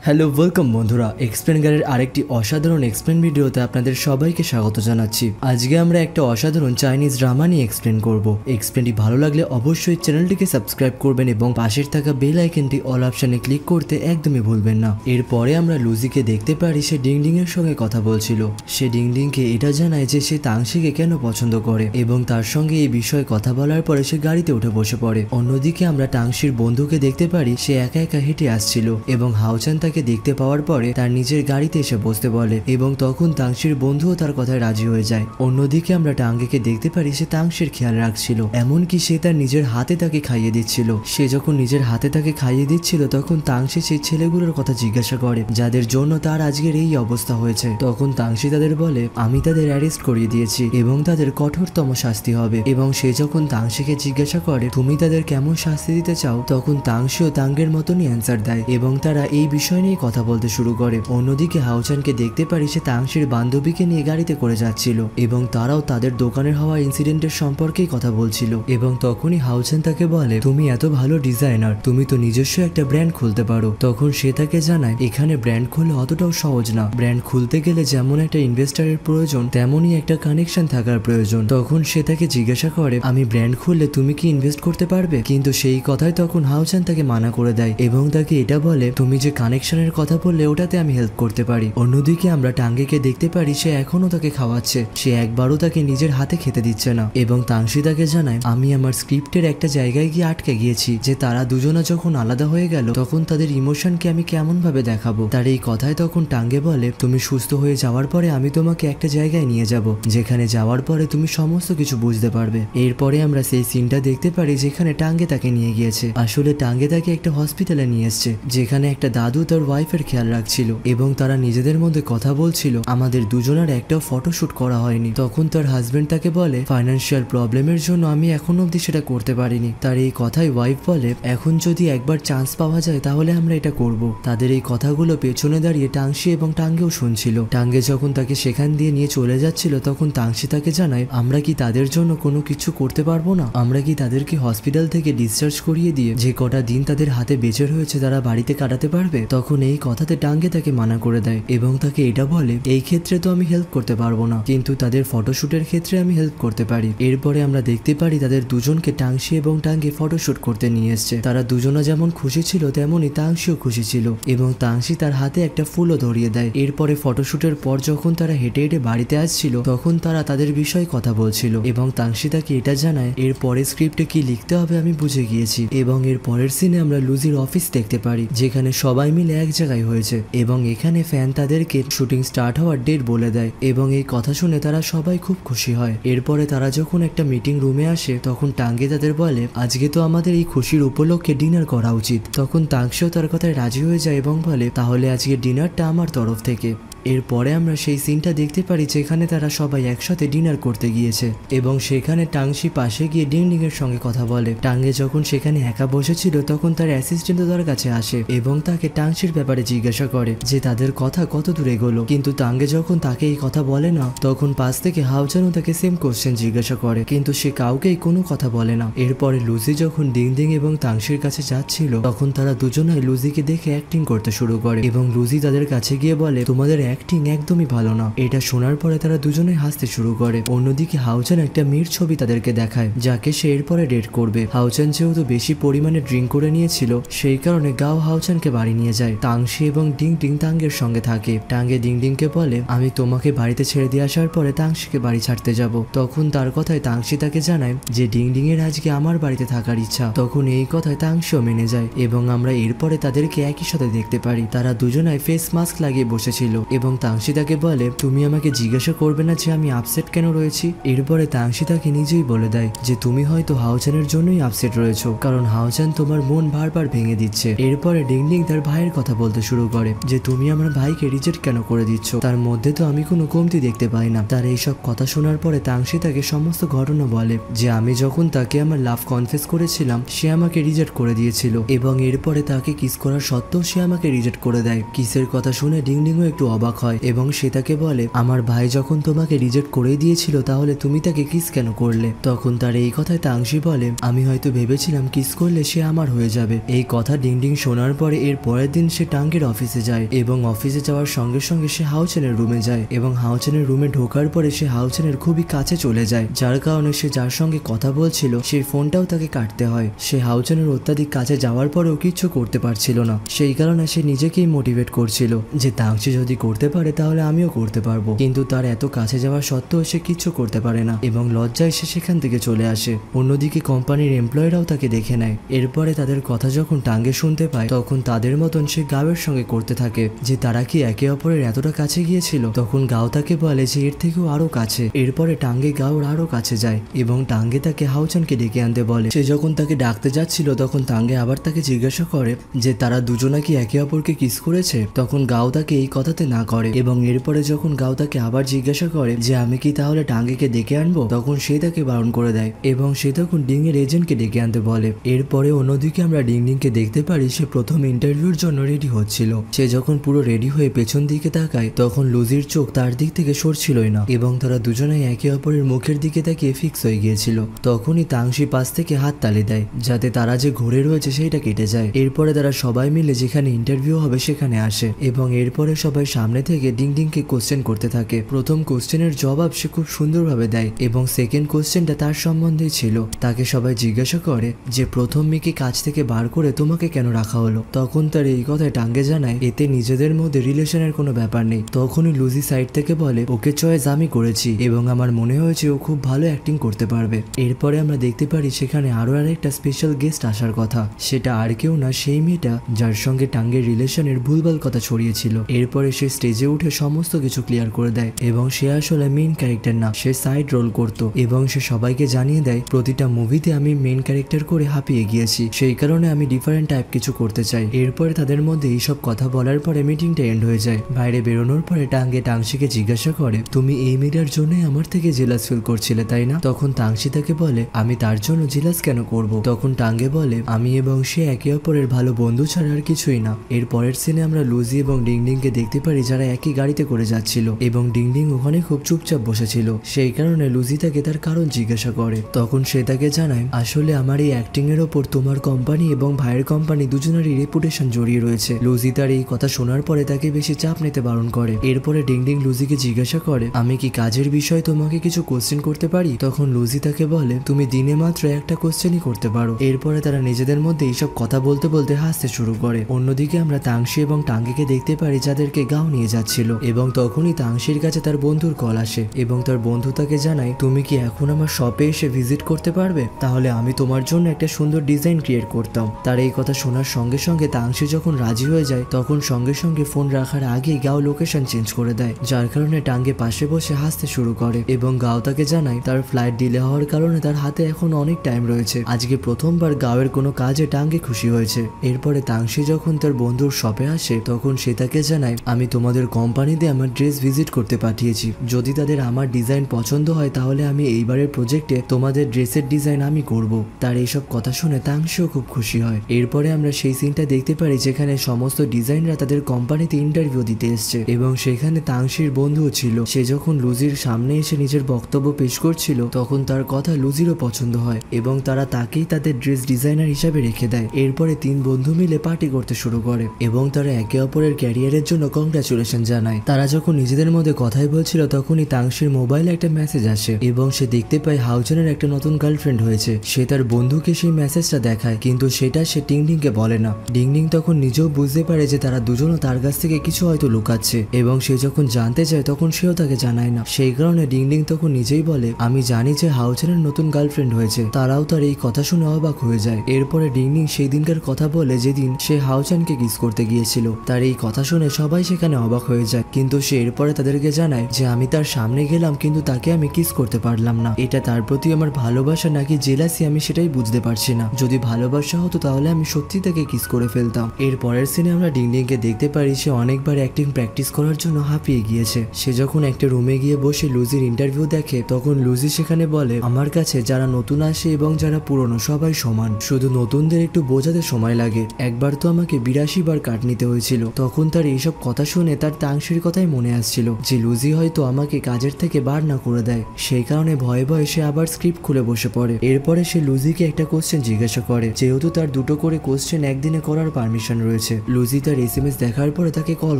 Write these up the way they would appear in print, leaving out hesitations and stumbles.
Hello welcome বন্ধুরা, explain গাইডের আরেকটি অসাধারণ এক্সপ্লেন ভিডিওতে আপনাদের সবাইকে স্বাগত জানাচ্ছি। আজকে আমরা একটা অসাধারণ চাইনিজ ড্রামা নিয়ে এক্সপ্লেন করব। এক্সপ্লেনটি ভালো লাগলে অবশ্যই চ্যানেলটিকে সাবস্ক্রাইব করবেন এবং পাশের থাকা বেল আইকনটি অল অপশনে ক্লিক করতে একদমই ভুলবেন না। এরপরে আমরা লুজিকে দেখতে পারি সে ডিংডিং এর সঙ্গে কথা বলছিল। সে ডিংডিংকে এটা জানায় যে সে তাংশিকে কেন পছন্দ করে এবং তার সঙ্গে এই বিষয়ে কথা বলার পরে সে গাড়িতে উঠে বসে পড়ে। অন্যদিকে আমরা তাংশির বন্ধুকে দেখতে পারি সে একা একা হেঁটে আসছিল এবং হাওচান তাকে দেখতে পাওয়ার পরে তার নিজের গাড়িতে এসে বসতে বলে এবং তখন তাংশির বন্ধুও তার কথায় রাজি হয়ে যায়। অন্যদিকে আমরা টাঙ্গেকে দেখতে পারি সে তাংশির খেয়াল রাখছিল, এমনকি সে তার নিজের হাতে তাকে খাইয়ে দিচ্ছিল। সে যখন নিজের হাতে তাকে খাইয়ে দিচ্ছিল তখন তাংশি সেই ছেলেগুলোর কথা জিজ্ঞাসা করে যাদের জন্য তার আজকের এই অবস্থা হয়েছে। তখন তাংশি তাদের বলে আমি তাদের অ্যারেস্ট করিয়ে দিয়েছি এবং তাদের কঠোরতম শাস্তি হবে। এবং সে যখন তাংশিকে জিজ্ঞাসা করে তুমি তাদের কেমন শাস্তি দিতে চাও, তখন তাংশিও তাঙ্গের মতনই অ্যান্সার দেয় এবং তারা এই বিষয় নিয়ে কথা বলতে শুরু করে। অন্যদিকে হাওচানকে দেখতে পারি সে তাংশির বান্ধবীকে নিয়ে গাড়িতে করে যাচ্ছিল এবং তারাও তাদের দোকানের হওয়া ইনসিডেন্টের সম্পর্কেই কথা বলছিল। এবং তখনই হাওচান তাকে বলে তুমি এত ভালো ডিজাইনার, তুমি তো নিজস্ব একটা ব্র্যান্ড খুলতে পারো। তখন সে তাকে জানায় এখানে ব্র্যান্ড খুললে অতটাও সহজ না, ব্র্যান্ড খুলতে গেলে যেমন একটা ইনভেস্টারের প্রয়োজন তেমনই একটা কানেকশন থাকার প্রয়োজন। তখন সে তাকে জিজ্ঞাসা করে আমি ব্র্যান্ড খুললে তুমি কি ইনভেস্ট করতে পারবে? কিন্তু সেই কথায় তখন হাওচান তাকে মানা করে দেয় এবং তাকে এটা বলে তুমি যে কানেকশনের কথা বললে ওটাতে আমি হেল্প করতে পারি। অন্যদিকে আমরা টাঙ্গেকে দেখতে পারি সে এখনো তাকে খাওয়াচ্ছে, সে একবারও তাকে নিজের হাতে খেতে দিচ্ছে না। এবং তাংশি তাকে জানায় আমি আমার স্ক্রিপ্টের একটা জায়গায় গিয়ে আটকে গিয়েছি যে তারা দুজনা যখন আলাদা হয়ে গেল তখন তাদের ইমোশনকে আমি কেমন ভাবে দেখাবো। তার এই কথায় তখন টাঙ্গে বলে তুমি সুস্থ হয়ে যাওয়ার পরে আমি তোমাকে একটা জায়গায় নিয়ে যাব যেখানে যাওয়ার পরে তুমি সমস্ত কিছু বুঝতে পারবে। এরপরে আমরা সেই সিনটা দেখতে পারি যেখানে টাঙ্গে তাকে নিয়ে গিয়েছে। আসলে টাঙ্গে তাকে একটা হসপিটালে নিয়ে এসছে যেখানে একটা দাদু তার ওয়াইফের খেয়াল রাখছিল এবং তারা নিজেদের মধ্যে কথা বলছিল আমাদের দুজনের একটাও ফটোশুট করা হয়নি। তখন তার হাজবেন্ড তাকে বলে ফাইন্যান্সিয়াল প্রবলেমের জন্য আমি এখনো অব্দি সেটা করতে পারিনি। তার এই কথায় ওয়াইফ বলে এখন যদি একবার চান্স পাওয়া যায় তাহলে আমরা এটা করব। তাদের এই কথাগুলো পেছনে দাঁড়িয়ে টাংশি এবং টাঙ্গেও শুনছিল। টাঙ্গে যখন তাকে সেখান দিয়ে নিয়ে চলে যাচ্ছিল তখন টাংশি তাকে জানায় আমরা কি তাদের জন্য কোনো কিছু করতে পারবো না, আমরা কি তাদেরকে হসপিটাল থেকে ডিসচার্জ করিয়ে দিয়ে যে কটা দিন তাদের হাতে বেঁচে রয়েছে তারা বাড়িতে কাটাতে পারবে। তখন এই কথাতে টাঙ্গে তাকে মানা করে দেয় এবং তাকে এটা বলে এই ক্ষেত্রে তো আমি হেল্প করতে পারবো না কিন্তু তাদের ফটোশুটের ক্ষেত্রে আমি হেল্প করতে পারি। এরপরে আমরা দেখতে পারি তাদের দুজনকে টাংশি এবং টাঙ্গে ফটোশুট করতে নিয়ে এসছে। তারা দুজনা যেমন খুশি ছিল তেমনই তাংশিও খুশি ছিল এবং তাংশি তার হাতে একটা ফুলও ধরিয়ে দেয়। এরপরে ফটোশুটের পর যখন তারা হেঁটে হেঁটে বাড়িতে আসছিল তখন তারা তাদের বিষয়ে কথা বলছিল এবং তাংশি তাকে এটা জানায় এর পরে স্ক্রিপ্টে কি লিখতে হবে আমি বুঝে গিয়েছি। এবং এর পরের সিনে আমরা লুজির অফিস দেখতে পারি যেখানে সবাই মিলে এক জায়গায় হয়েছে এবং এখানে ফ্যান তাদেরকে শুটিং স্টার্ট হওয়ার ডেট বলে দেয় এবং এই কথা শুনে তারা সবাই খুব খুশি হয়। এরপরে তারা যখন একটা মিটিং রুমে আসে তখন টাঙ্গে তাদের বলে আজকে তো আমাদের এই খুশির উপলক্ষে ডিনার করা উচিত। তখন তাংশিও তার কথায় রাজি হয়ে যায় এবং বলে তাহলে আজকে ডিনারটা আমার তরফ থেকে। এরপরে আমরা সেই সিনটা দেখতে পারি যেখানে তারা সবাই একসাথে ডিনার করতে গিয়েছে এবং সেখানে টাংশি পাশে গিয়ে ডিংডিং এর সঙ্গে কথা বলে। টাঙ্গে যখন সেখানে একা বসেছিল তখন তার অ্যাসিস্ট্যান্ট তার কাছে আসে এবং তাকে টাংশির ব্যাপারে জিজ্ঞাসা করে যে তাদের কথা কত দূর এগোলো। কিন্তু টাঙ্গে যখন তাকে এই কথা বলে না তখন পাশ থেকে হাওচানও তাকে সেম কোশ্চেন জিজ্ঞাসা করে কিন্তু সে কাউকেই কোনো কথা বলে না। এরপরে লুজি যখন ডিংডিং এবং তাংশির কাছে যাচ্ছিল তখন তারা দুজনাই লুজিকে দেখে অ্যাক্টিং করতে শুরু করে এবং লুজি তাদের কাছে গিয়ে বলে তোমাদের অ্যাক্টিং একদমই ভালো না। এটা শোনার পরে তারা দুজনে হাসতে শুরু করে। অন্যদিকে হাওচান একটা মেয়ের ছবি তাদেরকে দেখায় যাকে সে এরপরে ডেট করবে। হাওচান যেহেতু বেশি পরিমাণে ড্রিঙ্ক করে নিয়েছিল সেই কারণে গাও হাওচানকে বাড়ি নিয়ে যায়। তাংশি এবং ডিংডিং তাঙ্গের সঙ্গে থাকে। টাঙ্গে ডিংডিংকে বলে আমি তোমাকে বাড়িতে ছেড়ে দিয়ে আসার পরে তাংশিকে বাড়ি ছাড়তে যাব। তখন তার কথায় তাংশি তাকে জানায় যে ডিংডিং এর আজকে আমার বাড়িতে থাকার ইচ্ছা। তখন এই কথায় তাংশিও মেনে যায় এবং আমরা এরপরে তাদেরকে একই সাথে দেখতে পারি। তারা দুজনাই ফেস মাস্ক লাগিয়ে বসেছিল এবং তাংশি তাকে বলে তুমি আমাকে জিজ্ঞাসা করবে না যে আমি আপসেট কেন রয়েছি। এরপরে তাংশি তাকে নিজেই বলে দেয় যে তুমি হয়তো হাওচানের জন্যই আপসেট রয়েছো কারণ হাওচান তোমার মন বারবার ভেঙে দিচ্ছে। এরপরে ডিংডিং তার ভাইয়ের কথা বলতে শুরু করে যে তুমি আমার ভাইকে রিজেক্ট কেন করে দিচ্ছ, তার মধ্যে তো আমি কোনো কমতি দেখতে পাই না। তার এইসব কথা শোনার পরে তাংশি তাকে সমস্ত ঘটনা বলে যে আমি যখন তাকে আমার লাভ কনফেস করেছিলাম সে আমাকে রিজেক্ট করে দিয়েছিল এবং এরপরে তাকে কিস করার সত্ত্বেও সে আমাকে রিজেক্ট করে দেয়। কিসের কথা শুনে ডিংডিংও একটু অবাক অবাক হয় এবং সে তাকে বলে, আমার ভাই যখন তোমাকে রিজেক্ট করে দিয়েছিল তাহলে তুমি তাকে কিস কেন করলে? তখন তার এই কথায় তাংশি বলে, আমি হয়তো ভেবেছিলাম কিস করলে সে আমার হয়ে যাবে। এই কথা ডিংডিং শোনার পরে এর পরের দিন সে টাঙ্গের অফিসে যায় এবং অফিসে যাওয়ার সঙ্গে সঙ্গে সে হাওচেনের রুমে যায় এবং হাওচেনের রুমে ঢোকার পরে সে হাওচেনের খুবই কাছে চলে যায়, যার কারণে সে যার সঙ্গে কথা বলছিল সেই ফোনটাও তাকে কাটতে হয়। সে হাওচেনের অত্যাধিক কাছে যাওয়ার পরেও কিচ্ছু করতে পারছিল না, সেই কারণে সে নিজেকেই মোটিভেট করছিল যে তাংশি যদি করতে পারে তাহলে আমিও করতে পারবো, কিন্তু তার এত কাছে যাওয়া সত্ত্বেও সে কিচ্ছু করতে পারে না এবং লজ্জায় সে সেখান থেকে চলে আসে। অন্যদিকে কোম্পানির এমপ্লয়িরাও তাকে দেখে নেয়। এরপরে তাদের কথা যখন টাঙ্গে শুনতে পায় তখন তাদের মতন সে গাওয়ের সঙ্গে করতে থাকে যে তারা কি একে অপরের এতটা কাছে গিয়েছিল। তখন গাও তাকে বলে যে এর থেকেও আরো কাছে। এরপরে টাঙ্গে গাওর আরো কাছে যায় এবং টাঙ্গে তাকে হাওচানকে ডেকে আনতে বলে। সে যখন তাকে ডাকতে যাচ্ছিল তখন টাঙ্গে আবার তাকে জিজ্ঞাসা করে যে তারা দুজনা কি একে অপরকে কিস করেছে। তখন গাও তাকে এই কথাতে না করে এবং এরপরে যখন গাও তাকে আবার জিজ্ঞাসা করে যে আমি কি তাহলে টাঙ্গেকে ডেকে আনবো, তখন সে তাকে বারণ করে দেয় এবং সে তখন ডিং এর এজেন্টকে ডেকে আনতে বলে। এরপরে অন্যদিকে আমরা ডিংডিংকে দেখতে পারি সে প্রথম ইন্টারভিউর জন্য রেডি হচ্ছিল। সে যখন পুরো রেডি হয়ে পেছন দিকে তাকায় তখন লুজির চোখ তার দিক থেকে সরছিলই না এবং তারা দুজনেই একে অপরের মুখের দিকে তাকিয়ে ফিক্স হয়ে গিয়েছিল। তখনই তাংশি পাশ থেকে হাত তালি দেয় যাতে তারা যে ঘুরে রয়েছে সেইটা কেটে যায়। এরপরে তারা সবাই মিলে যেখানে ইন্টারভিউ হবে সেখানে আসে এবং এরপরে সবাই সামনে থেকে ডিংডিংকে কোশ্চেন করতে থাকে। প্রথম কোশ্চেনের জবাব সে খুব সুন্দরভাবে দেয় এবং সেকেন্ড কোশ্চেনটা তার সম্বন্ধেই ছিল। তাকে সবাই জিজ্ঞাসা করে যে প্রথম মেয়েকে কাজ থেকে বার করে তোমাকে কেন রাখা হলো। তখন তার এই কথায় টাঙ্গে জানায় এতে নিজেদের মধ্যে রিলেশনের কোনো ব্যাপার নেই। তখনই লুজি সাইড থেকে বলে ওকে চয়েস আমি করেছি এবং আমার মনে হয়েছে ও খুব ভালো অ্যাক্টিং করতে পারবে। এরপরে আমরা দেখতে পারি সেখানে আরো আরেকটা স্পেশাল গেস্ট আসার কথা, সেটা আর কেউ না সেই মেয়েটা যার সঙ্গে টাঙ্গের রিলেশনের ভুলভাল কথা ছড়িয়েছিল। এরপরে সে স্টেজে উঠে সমস্ত কিছু ক্লিয়ার করে দেয় এবং সে আসলে মেইন ক্যারেক্টার না, সে সাইড রোল করত এবং সে সবাইকে জানিয়ে দেয় প্রতিটা মুভিতে আমি মেইন ক্যারেক্টার করে হাঁপিয়ে গিয়েছি, সেই কারণে আমি ডিফারেন্ট টাইপ কিছু করতে চাই। এরপরে তাদের মধ্যে এইসব কথা বলার পরে মিটিংটা এন্ড হয়ে যায়। বাইরে বেরোনোর পরে টাঙ্গে টাংশিকে জিজ্ঞাসা করে তুমি এই মেয়েটার জন্যই আমার থেকে জেলাস ফিল করছিলে তাই না? তখন টাংশি তাকে বলে আমি তার জন্য জেলাস কেন করব। তখন টাঙ্গে বলে আমি এবং সে একে অপরের ভালো বন্ধু ছাড়া আর কিছুই না। এর পরের সিনে আমরা লুজি এবং ডিংডিংকে দেখতে পারি যারা একই গাড়িতে করে যাচ্ছিল এবং ডিংডিং ওখানে খুব চুপচাপ বসেছিল, সেই কারণে লুজি তাকে তার কারণ জিজ্ঞাসা করে। তখন সে তাকে জানায় আসলে আমার এই অ্যাক্টিং এর ওপর তোমার কোম্পানি এবং ভাইয়ের কোম্পানি দুজনেরই রেপুটেশন জড়িয়ে রয়েছে। লুজি তার এই কথা শোনার পরে তাকে বেশি চাপ নিতে বারণ করে। এরপরে ডিংডিং লুজিকে জিজ্ঞাসা করে আমি কি কাজের বিষয়ে তোমাকে কিছু কোশ্চেন করতে পারি? তখন লুজি তাকে বলে তুমি দিনে মাত্র একটা কোশ্চেনই করতে পারো। এরপরে তারা নিজেদের মধ্যে এইসব কথা বলতে বলতে হাসতে শুরু করে। অন্যদিকে আমরা তাংশি এবং টাঙ্গিকে দেখতে পারি যাদেরকে গাও নিয়ে যাচ্ছিল এবং তখনই তাংশির কাছে তার বন্ধুর কল আসে এবং তার বন্ধু তাকে জানায় তুমি কি এখন আমার শপে এসে ভিজিট করতে পারবে? তাহলে আমি তোমার জন্য একটা সুন্দর ডিজাইন ক্রিয়েট করতাম। তার এই কথা শোনার সঙ্গে সঙ্গে তাংশি যখন রাজি হয়ে যায় তখন সঙ্গে সঙ্গে ফোন রাখার আগেই গাও লোকেশন চেঞ্জ করে দেয়, যার কারণে টাঙ্গে পাশে বসে হাসতে শুরু করে এবং গাও তাকে জানায় তার ফ্লাইট ডিলে হওয়ার কারণে তার হাতে এখন অনেক টাইম রয়েছে। আজকে প্রথমবার গাওয়ের কোনো কাজে টাঙ্গে খুশি হয়েছে। এরপরে তাংশি যখন তার বন্ধুর শপে আসে তখন সে তাকে জানায় আমি তোমাদের কোম্পানিতে আমার ড্রেস ভিজিট করতে পাঠিয়েছি, যদি তাদের আমার ডিজাইন পছন্দ হয় তাহলে আমি এইবারের প্রজেক্টে তোমাদের ড্রেসের ডিজাইন আমি করব। তার এইসব কথা শুনে তাংশিও খুব খুশি হয়। এরপরে আমরা সেই সিনটা দেখতে পারি যেখানে সমস্ত ডিজাইনরা তাদের কোম্পানিতে ইন্টারভিউ দিতে এসছে এবং সেখানে তাংশির বন্ধুও ছিল। সে যখন লুজির সামনে এসে নিজের বক্তব্য পেশ করছিল তখন তার কথা লুজিরও পছন্দ হয় এবং তারা তাকেই তাদের ড্রেস ডিজাইনার হিসাবে রেখে দেয়। এরপরে তিন বন্ধু মিলে পার্টি করতে শুরু করে এবং তারা একে অপরের ক্যারিয়ারের জন্য কংগ্রাচুলেশন জানায়। তারা যখন নিজেদের মধ্যে কথাই বলছিল তখনই তাংশির মোবাইলে একটা মেসেজ আসে এবং সে দেখতে পায় হাউজনের একটা নতুন গার্লফ্রেন্ড হয়েছে। সে তার বন্ধুকে সেই মেসেজটা দেখায় কিন্তু সেটা সে ডিংডিংকে বলে না। ডিংডিং তখন নিজেও বুঝতে পারে যে তারা দুজনও তার কাছ থেকে কিছু হয়তো লুকাচ্ছে এবং সে যখন জানতে চায় তখন সেও তাকে জানায় না। সেই কারণে ডিংডিং তখন নিজেই বলে আমি জানি যে হাউজনের নতুন গার্লফ্রেন্ড হয়েছে। তারাও তার এই কথা শুনে অবাক হয়ে যায়। এরপরে ডিংডিং সেই দিনকার কথা বলে যেদিন সে হাউচানকে কিস করতে গিয়েছিল। তার এই কথা শুনে সবাই সেখানে অবাক হয়ে যায় কিন্তু সে এরপরে তাদেরকে জানায় যে আমি তার সামনে গেলাম কিন্তু তাকে আমি কিস করতে পারলাম না। এটা তার প্রতি আমার ভালোবাসা নাকি জেলাসি আমি সেটাই বুঝতে পারছি না। যদি ভালোবাসা হতো তাহলে আমি সত্যি তাকে কিস করে ফেলতাম। এর পরের সিনে আমরা ডিংডিংকে দেখতে পারি সে অনেকবার অ্যাক্টিং প্র্যাকটিস করার জন্য হাঁপিয়ে গিয়েছে। সে যখন একটা রুমে গিয়ে বসে লুজির ইন্টারভিউ দেখে তখন লুজি সেখানে বলে আমার কাছে যারা নতুন আসে এবং যারা পুরনো সবাই সমান, শুধু নতুনদের একটু বোঝাতে সময় লাগে। একবার তো আমাকে 82 বার কাট নিতে হয়েছিল। তখন তার এইসব কথা শুনে তার তাংশির কথাই মনে আসছিল যে লুজি হয়তো আমাকে কাজের থেকে বার না করে দেয়। সেই কারণে ভয়ে ভয়ে সে আবার স্ক্রিপ্ট খুলে বসে পড়ে। এরপরে সে লুজিকে একটা কোশ্চেন জিজ্ঞাসা করে, যেহেতু তার দুটো করে কোশ্চেন একদিনে করার পারমিশন রয়েছে। লুজি তার এসএমএস দেখার পরে তাকে কল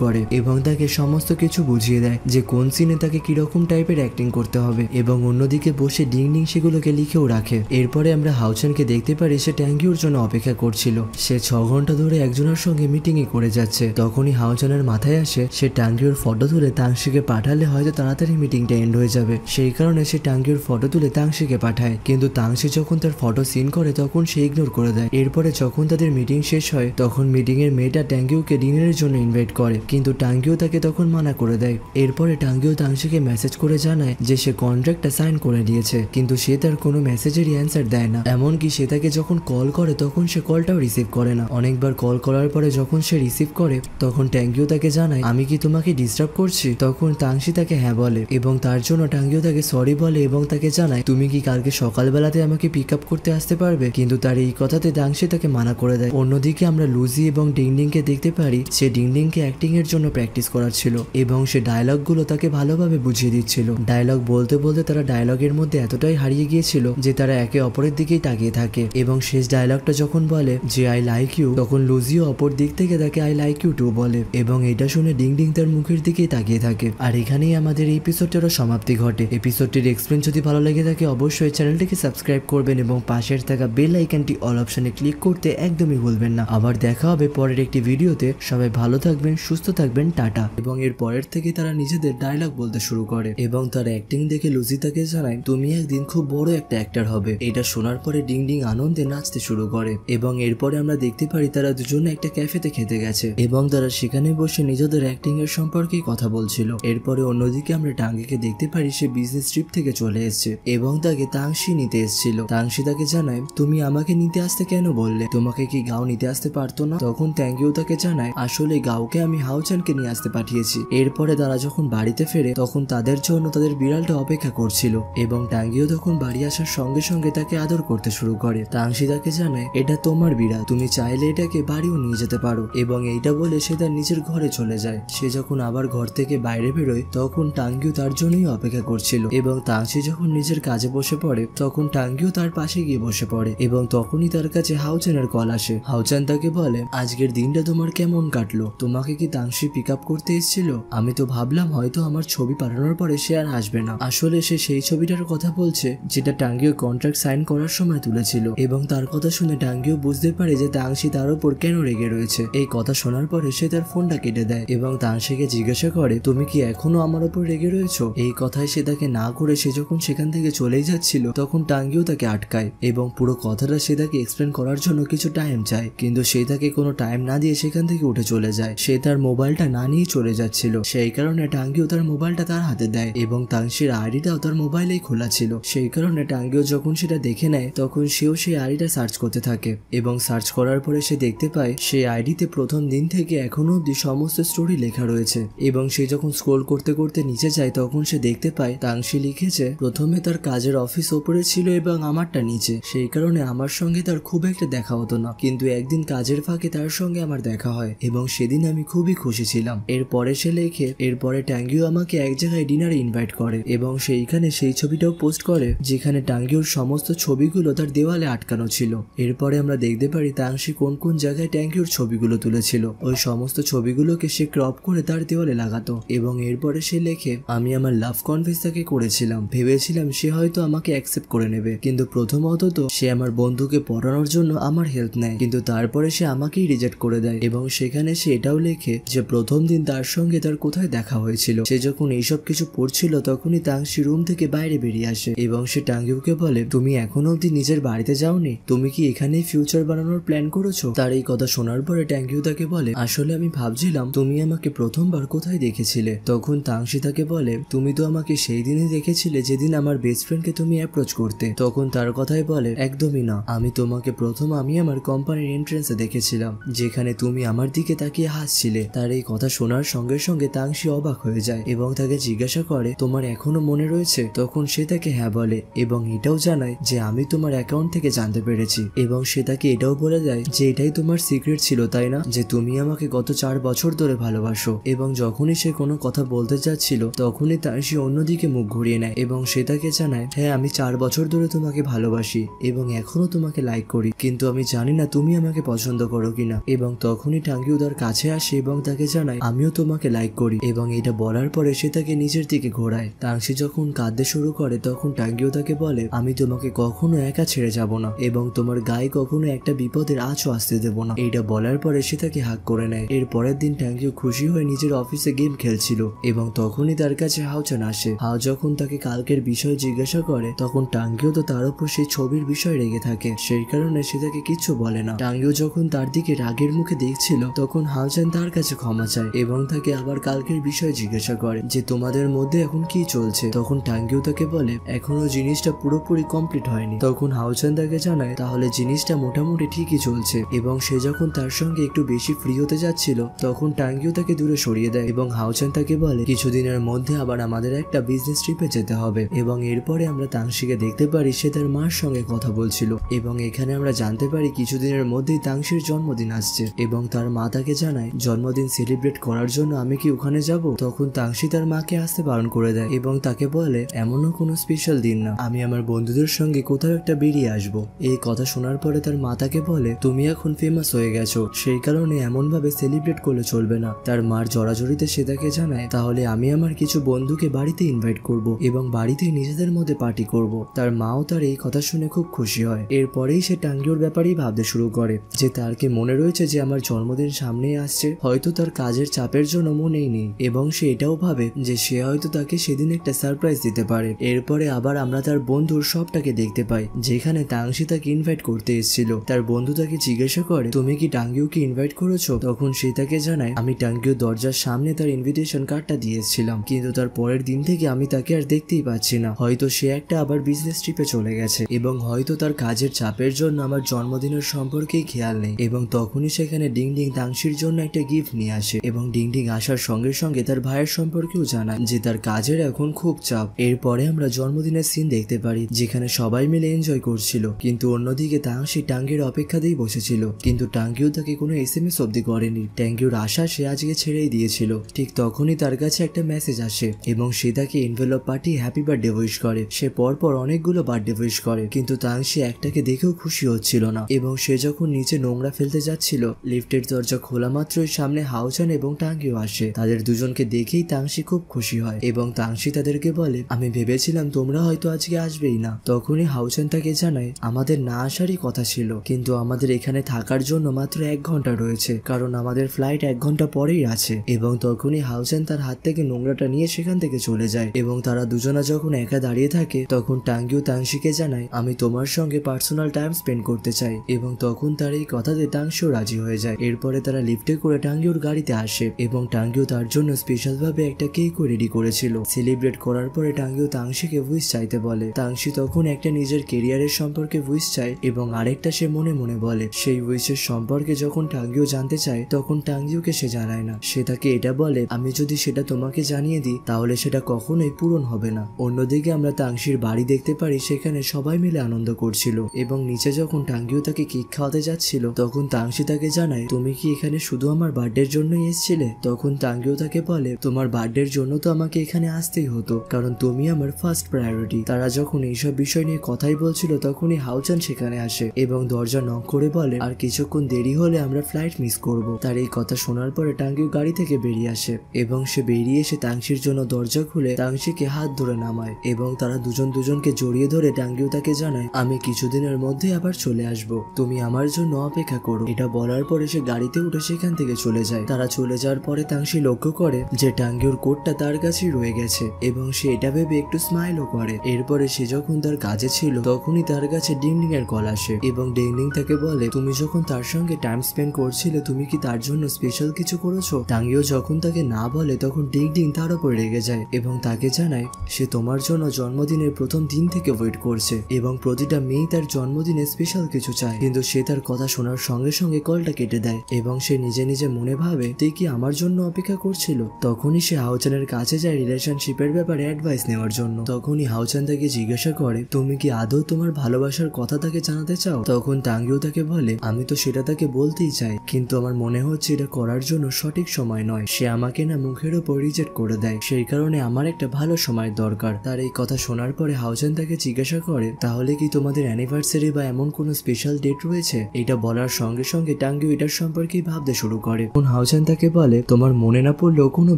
করে এবং তাকে সমস্ত কিছু বুঝিয়ে দেয় যে কোন সিনে তাকে কিরকম টাইপের অ্যাক্টিং করতে হবে এবং অন্যদিকে বসে ডিং ডিং সেগুলোকে লিখেও রাখে। এরপরে আমরা হাউচানকে দেখতে পারি সে ট্যাঙ্গিউর জন্য অপেক্ষা করছিল। সে 6 ঘন্টা ধরে একজনের সঙ্গে মিটিং এ করে যাচ্ছে। তখনই হাউচানের মাথায় আসে সে ট্যাঙ্গিউর ফটো তুলে তাংশিকে পাঠালে হয়তো তাড়াতাড়ি মিটিংটা এন্ড হয়ে যাবে। সেই কারণে সে ট্যাঙ্গিউর ফটো তুলে তাংশিকে পাঠায়, কিন্তু তাংশি যখন তার ফটো সিন করে তখন সে ইগনোর করে দেয়। এরপরে যখন তাদের মিটিং শেষ হয় তখন মিটিং এর মেয়েটা ট্যাঙ্গিউকে ডিনারের জন্য ইনভাইট করে, কিন্তু ট্যাঙ্গিউ তাকে তখন মানা করে দেয়। এরপরে ট্যাঙ্গিউ তাংশিকে মেসেজ করে জানায় যে সে কন্ট্রাক্টটা সাইন করে দিয়েছে, কিন্তু সে তার কোনো মেসেজেরই অ্যান্সার দেয় না। এমনকি সে তাকে যখন কল করে তখন সে কলটাও রিসিভ করে না। অনেকবার কল করার পরে যখন সে রিসিভ করে তখন ট্যাঙ্গিউ তাকে জানায়, আমি কি তোমাকে ডিস্টার্ব করছি? তখন তাংশি তাকে হ্যাঁ বলে এবং তার জন্য ট্যাঙ্গিউ তাকে সরি বলে এবং তাকে জানায়, তুমি কি কালকে সকালবেলাতে আমাকে পিক আপ করতে আসতে পারবে? কিন্তু তার এই কথাতে তাংশি তাকে মানা করে দেয়। অন্যদিকে আমরা লুজি এবং ডিংডিংকে দেখতে পারি সে ডিংডিংকে অ্যাক্টিং এর জন্য প্র্যাকটিস করাচ্ছিল এবং সে ডায়লগ গুলো তাকে ভালোভাবে বুঝিয়ে দিচ্ছিল। ডায়লগ বলতে বলতে তারা ডায়লগের মধ্যে এতটাই হারিয়ে গিয়েছিল যে তারা একে অপরের দিকেই তাকিয়ে থাকে এবং শেষ ডায়লগটা যখন বলে যে আই লাইক ইউ, তখন লুজিও অপর দিক থেকে তাকে আই লাইক ইউ টু বলে এবং এটা শুনে ডিংডিং তার মুখের দিকেই তাকিয়ে থাকে। আর এখানেই আমাদের এই এপিসোডটারও সমাপ্তি ঘটে। এপিসোডটির এক্সপ্লেন যদি ভালো লেগে থাকে অবশ্যই চ্যানেলটিকে সাবস্ক্রাইব করবেন এবং পাশের থাকা বেল আইকনটি অল অপশনে ক্লিক করতে একদমই ভুলবেন না। আবার দেখা হবে পরের একটি ভিডিওতে। সবাই ভালো থাকবেন, সুস্থ থাকবেন, টাটা। এবং এর পরের থেকে তারা নিজেদের ডায়লগ বলতে শুরু করে এবং তার অ্যাক্টিং দেখে লুজি তাকে জানায়, তুমি একদিন খুব বড় একটা অ্যাক্টর হবে। এটা শোনার পরে ডিংডিং আনন্দে নাচতে শুরু করে এবং এরপরে আমরা দেখতে পারি তারা দুজনে একটা ক্যাফেতে খেতে গেছে এবং তারা সেখানে বসে নিজেদের অ্যাক্টিং এর সম্পর্কে কথা বলছিল। এরপরে অন্যদিকে আমরা টাঙ্গিকে দেখতে পারি সে বিজনেস ট্রিপ থেকে চলে এসেছে এবং তাকে তাংশি নিতে এসেছিল। তাংশি তাকে জানায়, তুমি আমাকে নিতে আসতে কেন বললে? তোমাকে কি গাও নিতে আসতে পারতো না? তখন ট্যাঙ্গিও তাকে জানায়, আসলে গাওকে আমি হাউচানকে নিয়ে আসতে পাঠিয়েছি। এরপরে তারা যখন বাড়িতে ফেরে তখন তাদের জন্য তাদের বিড়ালটা অপেক্ষা করছিল এবং টাঙ্গিও তখন বাড়ি আসার সঙ্গে সঙ্গে তাকে আদর করতে শুরু করে। তাংশি তাকে জানায়, এটা তোমার বিড়াল, তুমি চাইলে এটাকে বাড়িও নিয়ে যেতে পারো এবং এইটা বলে সে তার নিজের ঘরে চলে যায়। সে যখন আবার ঘর থেকে বাইরে বেরোয় তখন টাঙ্গিও তার জন্যই অপেক্ষা করছিল এবং তাংশি যখন নিজের কাজে বসে পড়ে তখন টাঙ্গিও তার পাশে গিয়ে বসে পড়ে এবং তখনই তার কাছে হাউচানের কল আসে। হাউচান তাকে বলে, আজকের দিনটা তোমার কেমন কাটলো? তোমাকে কি তাংশি পিক আপ করতে এসেছিল? আমি তো ভাবলাম হয়তো আমার ছবি পাঠানোর পরে সে আর আসবে না। আসলে সে সেই ছবিটার কথা বলছে যেটা টাঙ্গিও কন্ট্রাক্ট সাইন করার সময় তুলেছিল এবং তার কথা শুনে টাঙ্গিও বুঝতে পারে যে তাংশি তার উপর কেন রেগে রয়েছে। এই কথা শোনার পরে সে তার ফোনটা কেটে দেয় এবং তাংশিকে জিজ্ঞাসা করে, তুমি কি এখনো আমার উপর রেগে রয়েছো? এই কথায় সে তাকে না করে সে যখন সেখান থেকে চলেই যাচ্ছিল তখন টাঙ্গিও তাকে আটকায় এবং পুরো কথাটা সে তাকে এক্সপ্লেন করার জন্য কিছু টাইম চায়, কিন্তু সে তাকে কোনো টাইম না দিয়ে সেখান থেকে উঠে চলে যায়। সে তার মোবাইলটা না নিয়ে চলে যাচ্ছিল, সেই কারণে টাঙ্গিও তার মোবাইলটা তার হাতে দেয় এবং তাংশির আইডিটাও তার মোবাইলেই খোলা ছিল। সেই কারণে টাঙ্গিও যখন সেটা দেখে নেয় তখন সেও সেই আইডিটা সার্চ করতে থাকে এবং সার্চ করার পরে সে দেখতে পায় সেই আইডিতে প্রথম দিন থেকে এখনো অব্দি সমস্ত স্টোরি লেখা রয়েছে এবং সে যখন স্ক্রোল করতে করতে নিচে যায় তখন সে দেখতে পায় তাংশি লিখেছে, প্রথমে তার কাজের অফিস ওপরে ছিল এবং আমারটা নিচে, সেই কারণে আমার সঙ্গে তার খুব একটা দেখা হতো না, কিন্তু একদিন কাজের ফাঁকে তার সঙ্গে আমার দেখা হয় এবং সেদিন আমি খুবই খুশি ছিলাম। এরপরে সে লেখে, এরপরে টাঙ্গিও আমাকে এক জায়গায় ডিনারে ইনভাইট করে এবং সেইখানে সেই ছবিটাও পোস্ট করে যেখানে টাঙ্গিওর সমস্ত ছবিগুলো তার দেওয়ালে আটকানো ছিল। এরপরে আমরা দেখতে পারি তাংশি কোন কোন জায়গায় টাঙ্গিওর ছবিগুলো তুলেছিল, ওই সমস্ত ছবিগুলোকে সে ক্রপ করে তার দেওয়ালে লাগাতো এবং এরপরে সে লেখে, আমি আমার লাভ কনফেস তাকে করেছিলাম, ভেবেছিলাম সে হয়তো আমাকে অ্যাকসেপ্ট করে নেবে, কিন্তু প্রথমত তো সে আমার বন্ধুকে পড়ানোর জন্য আমার হেল্প নেয়, কিন্তু তারপরে সে আমাকেই রিজেক্ট করে দেয় এবং সেখানে সে এটাও লেখে যে প্রথম দিন তার সঙ্গে তার কোথায় দেখা হয়েছিল। সে যখন এইসব কিছু পড়ছিল তখনই তাংশি রুম থেকে বাইরে বেরিয়ে আসে এবং সে টাঙ্গিওকে বলে, তুমি এখনো অব্দি নিজের বাড়িতে যাওনি? তুমি কি এখানেই ফিউচার বানানোর প্ল্যান করেছো? তার এই কথা শোনার পরে টাঙ্গিও তাকে বলে, আসলে আমি ভাবছিলাম তুমি আমাকে প্রথমবার কোথায় দেখেছিলে। তখন তাংশি তাকে বলে, তুমি তো আমাকে সেই দিনই দেখেছিলে যেদিন আমার বেস্ট ফ্রেন্ডকে তুমি অ্যাপ্রোচ করতে। তখন তার কথাই বলে, একদমই না, আমি তোমাকে প্রথম আমি আমার কোম্পানির এন্ট্রেন্সে দেখেছিলাম যেখানে তুমি আমার দিকে তাকিয়ে হাসছিলে। তার এই কথা শোনার সঙ্গে সঙ্গে তাংশি অবাক হয়ে যায় এবং তাকে জিজ্ঞাসা করে, তোমার এখনো মনে রয়েছে? তখন সে তাকে হ্যাঁ বলে এবং এটাও জানায় যে আমি তোমার অ্যাকাউন্ট থেকে জানতে পেরেছি এবং সে তাকে এটাও বলে দেয় যে এটাই তোমার সিক্রেট ছিল তাই না, যে তুমি আমাকে গত 4 বছর ধরে ভালো ভালোবাসো। এবং যখনই সে কোনো কথা বলতে যাচ্ছিল তখনই তাংশি অন্যদিকে মুখ ঘুরিয়ে নেয় এবং সে তাকে জানায়, হ্যাঁ আমি 4 বছর ধরে তোমাকে ভালোবাসি এবং এখনো তোমাকে লাইক করি, কিন্তু আমি জানি না তুমি আমাকে পছন্দ করো কিনা। এবং তখনই টাঙ্গিও তার কাছে আসে এবং তাকে জানায়, আমিও তোমাকে লাইক করি। এবং এটা বলার পরে সে তাকে নিজের দিকে ঘোরায়। তাংশি যখন কাঁদতে শুরু করে তখন টাঙ্গিও তাকে বলে, আমি তোমাকে কখনো একা ছেড়ে যাব না এবং তোমার গায়ে কখনো একটা বিপদের আঁচও আসতে দেবো না। এইটা বলার পরে সে তাকে হাত করে নেয়। এর পরের দিন টাঙ্গিও খুশি হয়ে নিজের অফিসে গেম খেলছিল এবং তখনই তার কাছে হাওচান আসে। হাও যখন তাকে কালকের বিষয় জিজ্ঞাসা করে তখন টাঙ্গিও তো তার উপর সেই ছবির বিষয় রেগে থাকে, সেই কারণে সে তাকে কিচ্ছু বলে না। টাঙ্গিও যখন তার দিকে রাগের মুখে দেখছিল তখন হাওচান তার কাছে ক্ষমা চায় এবং তাকে আবার কালকের বিষয় জিজ্ঞাসা করে যে তোমাদের মধ্যে এখন কি চলছে। তখন টাঙ্গিও তাকে বলে, এখনো জিনিসটা পুরোপুরি কমপ্লিট হয়নি। তখন হাওচান তাকে জানায়, তাহলে জিনিসটা মোটামুটি ঠিকই চলছে। এবং সে যখন তার সঙ্গে একটু বেশি ফ্রি হতে যাচ্ছিল তখন টাঙ্গিও তাকে দূরে সরিয়ে দেয় এবং হাওচান তাকে বলে, কিছুদিনের মধ্যে আবার আমাদের একটা বিজনেস ট্রিপে যেতে হবে। এবং এরপরে আমরা তাংশিকে দেখতে পারি সে তার মার সঙ্গে কথা বলছিল এবং এখানে আমরা জানতে পারি কিছুদিনের মধ্যেই তাংশির জন্মদিন আসছে এবং তার মা তাকে জানায়, জন্মদিন সেলিব্রেট করার জন্য আমি কি ওখানে যাব। তখন তাংশি তার মাকে আসতে বারণ করে দেয় এবং তাকে বলে, এমনও কোনো স্পেশাল দিন না, আমি আমার বন্ধুদের সঙ্গে কোথাও একটা বেরিয়ে আসবো। এই কথা শোনার পরে তার মা তাকে বলে, তুমি এখন ফেমাস হয়ে গেছো, সেই কারণে এমন ভাবে সেলিব্রেট করলে চলবে না। তার মার জড়াজড়িতে সে তাকে জানায়, তাহলে আমি আমার কিছু বন্ধুকে বাড়িতে ইনভাইট করব এবং বাড়িতে নিজেদের মধ্যে পার্টি করব। তার মাও তার এই কথা শুনে খুব খুশি হয়। এরপরেই সে টাঙ্গিওর ব্যাপারেই ভাবতে শুরু করে যে তার কি মনে রয়েছে যে আমার জন্মদিন সামনেই আসছে, হয়তো তার কাজের চাপের জন্য মনেই নেই। এবং সে এটাও ভাবে যে সে হয়তো তাকে সেদিন একটা সারপ্রাইজ দিতে পারে। এরপরে আবার আমরা তার বন্ধুর সবটাকে দেখতে পাই যেখানে তাংশি তাকে ইনভাইট করতে এসেছিল। তার বন্ধু তাকে জিজ্ঞাসা করে, তুমি কি টাঙ্গিওকে ইনভাইট করেছো? তখন সে তাকে জানায়, আমি টাঙ্গিও দরজার সামনে তার ইনভিটেশন কার্ডটা দিয়েছিলাম, কিন্তু তার পরের দিন থেকে আমি তাকে আর দেখতেই পাচ্ছি না। হয়তো সে একটা আবার বিজনেস ট্রিপে চলে গেছে এবং হয়তো তার কাজের চাপের জন্য আমার জন্মদিনের সম্পর্কেই খেয়াল নেই। এবং তখনই সেখানে ডিং ডিং তাংশির জন্য একটা গিফট নিয়ে আসে এবং ডিং ডিং আসার সঙ্গে সঙ্গে তার ভাইয়ের সম্পর্কেও জানায় যে তার কাজের এখন খুব চাপ। এরপরে আমরা জন্মদিনের সিন দেখতে পারি যেখানে সবাই মিলে এনজয় করছিল, কিন্তু অন্যদিকে তাংশি টাঙ্গির অপেক্ষাতেই বসেছিল, কিন্তু টাঙ্গিও তাকে কোনো SMS অব্দি করেনি। টাঙ্গিওর আশা সে আজকে ছেড়েই দিয়েছিল। ঠিক তখনই তার কাছে একটা মেসেজ আসে এবং সে তাকে এনভেলপ পাঠিয়ে হ্যাপি বার্থডে উইশ করে। সে পরপর অনেকগুলো বার্থডে উইশ করে, কিন্তু তাংশি একটাকে দেখেও খুশি হচ্ছিল না। এবং সে যখন নিচে নোংরা ফেলতে যাচ্ছিল লিফটের দরজা খোলা মাত্রই সামনে হাওচান এবং টাঙ্গিও আসে। তাদের দুজনকে দেখেই তাংশি খুব খুশি হয় এবং তাংশি তাদেরকে বলে, আমি ভেবেছিলাম তোমরা হয়তো আজকে আসবেই না। তখনই হাওচান তাকে জানায়, আমাদের না আসারই কথা ছিল, কিন্তু আমাদের এখানে থাকার জন্য মাত্র 1 ঘন্টা রয়েছে, কারণ আমাদের ফ্লাইট 1 ঘন্টা পরেই আছে। এবং তখনই হাওচান তার হাত থেকে নোংরাটা নিয়ে সেখান থেকে চলে যায় এবং তারা দুজনা যখন একা দাঁড়িয়ে থাকে তখন টাঙ্গিও তাংশিকে জানায়, আমি তোমার সঙ্গে পার্সোনাল টাইম স্পেন্ড করতে চাই। এবং তখন তার এই কথাতে তাংশিও রাজি হয়ে যায়। এরপরে তারা লিফটে করে টাঙ্গিওর গাড়িতে আসে এবং টাঙ্গিও তার জন্য স্পেশাল ভাবে একটা কেকও রেডি করেছিল। সেলিব্রেট করার পরে টাঙ্গিও তাংশিকে উইশ চাইতে বলে। তাংশি তখন একটা নিজের কেরিয়ারের সম্পর্কে উইশ চায় এবং আরেকটা সে মনে মনে বলে। সেই উইশের সম্পর্কে যখন টাঙ্গিও জানতে চায় তখন টাঙ্গিওকে সে জানায় না। সে তাকে এটা বলে, আমি যদি সেটা তোমাকে জানিয়ে দিই তাহলে সেটা কখনোই পূরণ হবে না। অন্যদিকে আমরা তাংশির বাড়ি দেখতে পারি, সেখানে সবাই মিলে আনন্দ করছিল এবং নিচে যখন টাঙ্গিও তাকে কেক খাওয়াতে যাচ্ছিল তখন তাংশি তাকে জানায়, তুমি কি এখানে শুধু আমার বার্থডের জন্যই এসেছিলে? তখন টাঙ্গিও তাকে বলে, তোমার বার্থডের জন্য তো আমাকে এখানে আসতেই হতো, কারণ তুমি আমার ফার্স্ট প্রায়োরিটি। তারা যখন এইসব বিষয় নিয়ে কথাই বলছিল তখনই হাওচান সেখানে আসে এবং দরজা নক করে বলে, আর কিছুক্ষণ দেরি হলে আমরা ফ্লাইট মিস করব। তার এই কথা শোনার পরে টাঙ্গিও গাড়ি থেকে বেরিয়ে আসে এবং সে বেরিয়ে এসে তাংশির জন্য দরজা খুলে তাংশিকে হাত ধরে নামায় এবং তারা দুজনকে জড়িয়ে ধরে টাঙ্গিও তাকে জানায়, আমি কিছুদিনের মধ্যে আবার চলে আসব, তুমি আমার জন্য অপেক্ষা করো। এটা বলার পরে সে গাড়িতে উঠে সেখান থেকে চলে যায়। তারা চলে যাওয়ার পরে তাংশি লক্ষ্য করে যে টাঙ্গিওর কোটটা তার কাছেই রয়ে গেছে এবং সে এটা ভেবে একটু স্মাইলও করে। এরপরে সে যখন তার কাজে ছিল তখনই তার কাছে ডিংডিং এর কল আসে এবং ডিংডিং তাকে বলে, তুমি যখন তার সঙ্গে টাইম স্পেন্ড করছিলে তুমি কি তার জন্য স্পেশাল কিছু করেছো? টাঙ্গিও যখন তাকে না বলে তখন ডিংডিং তার উপর রেগে যায় এবং তাকে জানায় সে তোমার জন্য জন্মদিনের প্রথম দিন থেকে ওয়েট করছে এবং প্রতিটা মেয়ে তার জন্মদিনে স্পেশাল কিছু চায়। কিন্তু সে তার কথা শোনার সঙ্গে সঙ্গে কলটা কেটে দেয় এবং সে নিজে নিজে মনে ভাবে, তুই কি আমার জন্য অপেক্ষা করছিল? তখনই সে হাওচানের কাছে যায় রিলেশনশিপের ব্যাপারে অ্যাডভাইস নেওয়ার জন্য। তখনই হাওচান তাকে জিজ্ঞাসা করে, তুমি কি আদৌ তোমার ভালোবাসার কথা তাকে জানাতে চাও? তখন টাঙ্গিও তাকে বলে, আমি তো সেটা তাকে বলতেই চাই, কিন্তু আমার মনে হচ্ছে এটা করার জন্য সঠিক সময় নয়, সে আমাকে না মুখের ওপর রিজেক্ট করে দেয়, সেই কারণে আমার একটা ভালো সময় দরকার। তার এই কথা শোনার পরে হাউজান তাকে জিজ্ঞাসা করে, তাহলে কি তোমাদের অ্যানিভার্সারি বা এমন কোনো স্পেশাল ডেট রয়েছে? এটা বলার সঙ্গে সঙ্গে টাঙ্গিও এটার সম্পর্কে ভাবতে শুরু করে। হাউজান তাকে বলে, তোমার মনে না পড়লেও কোনো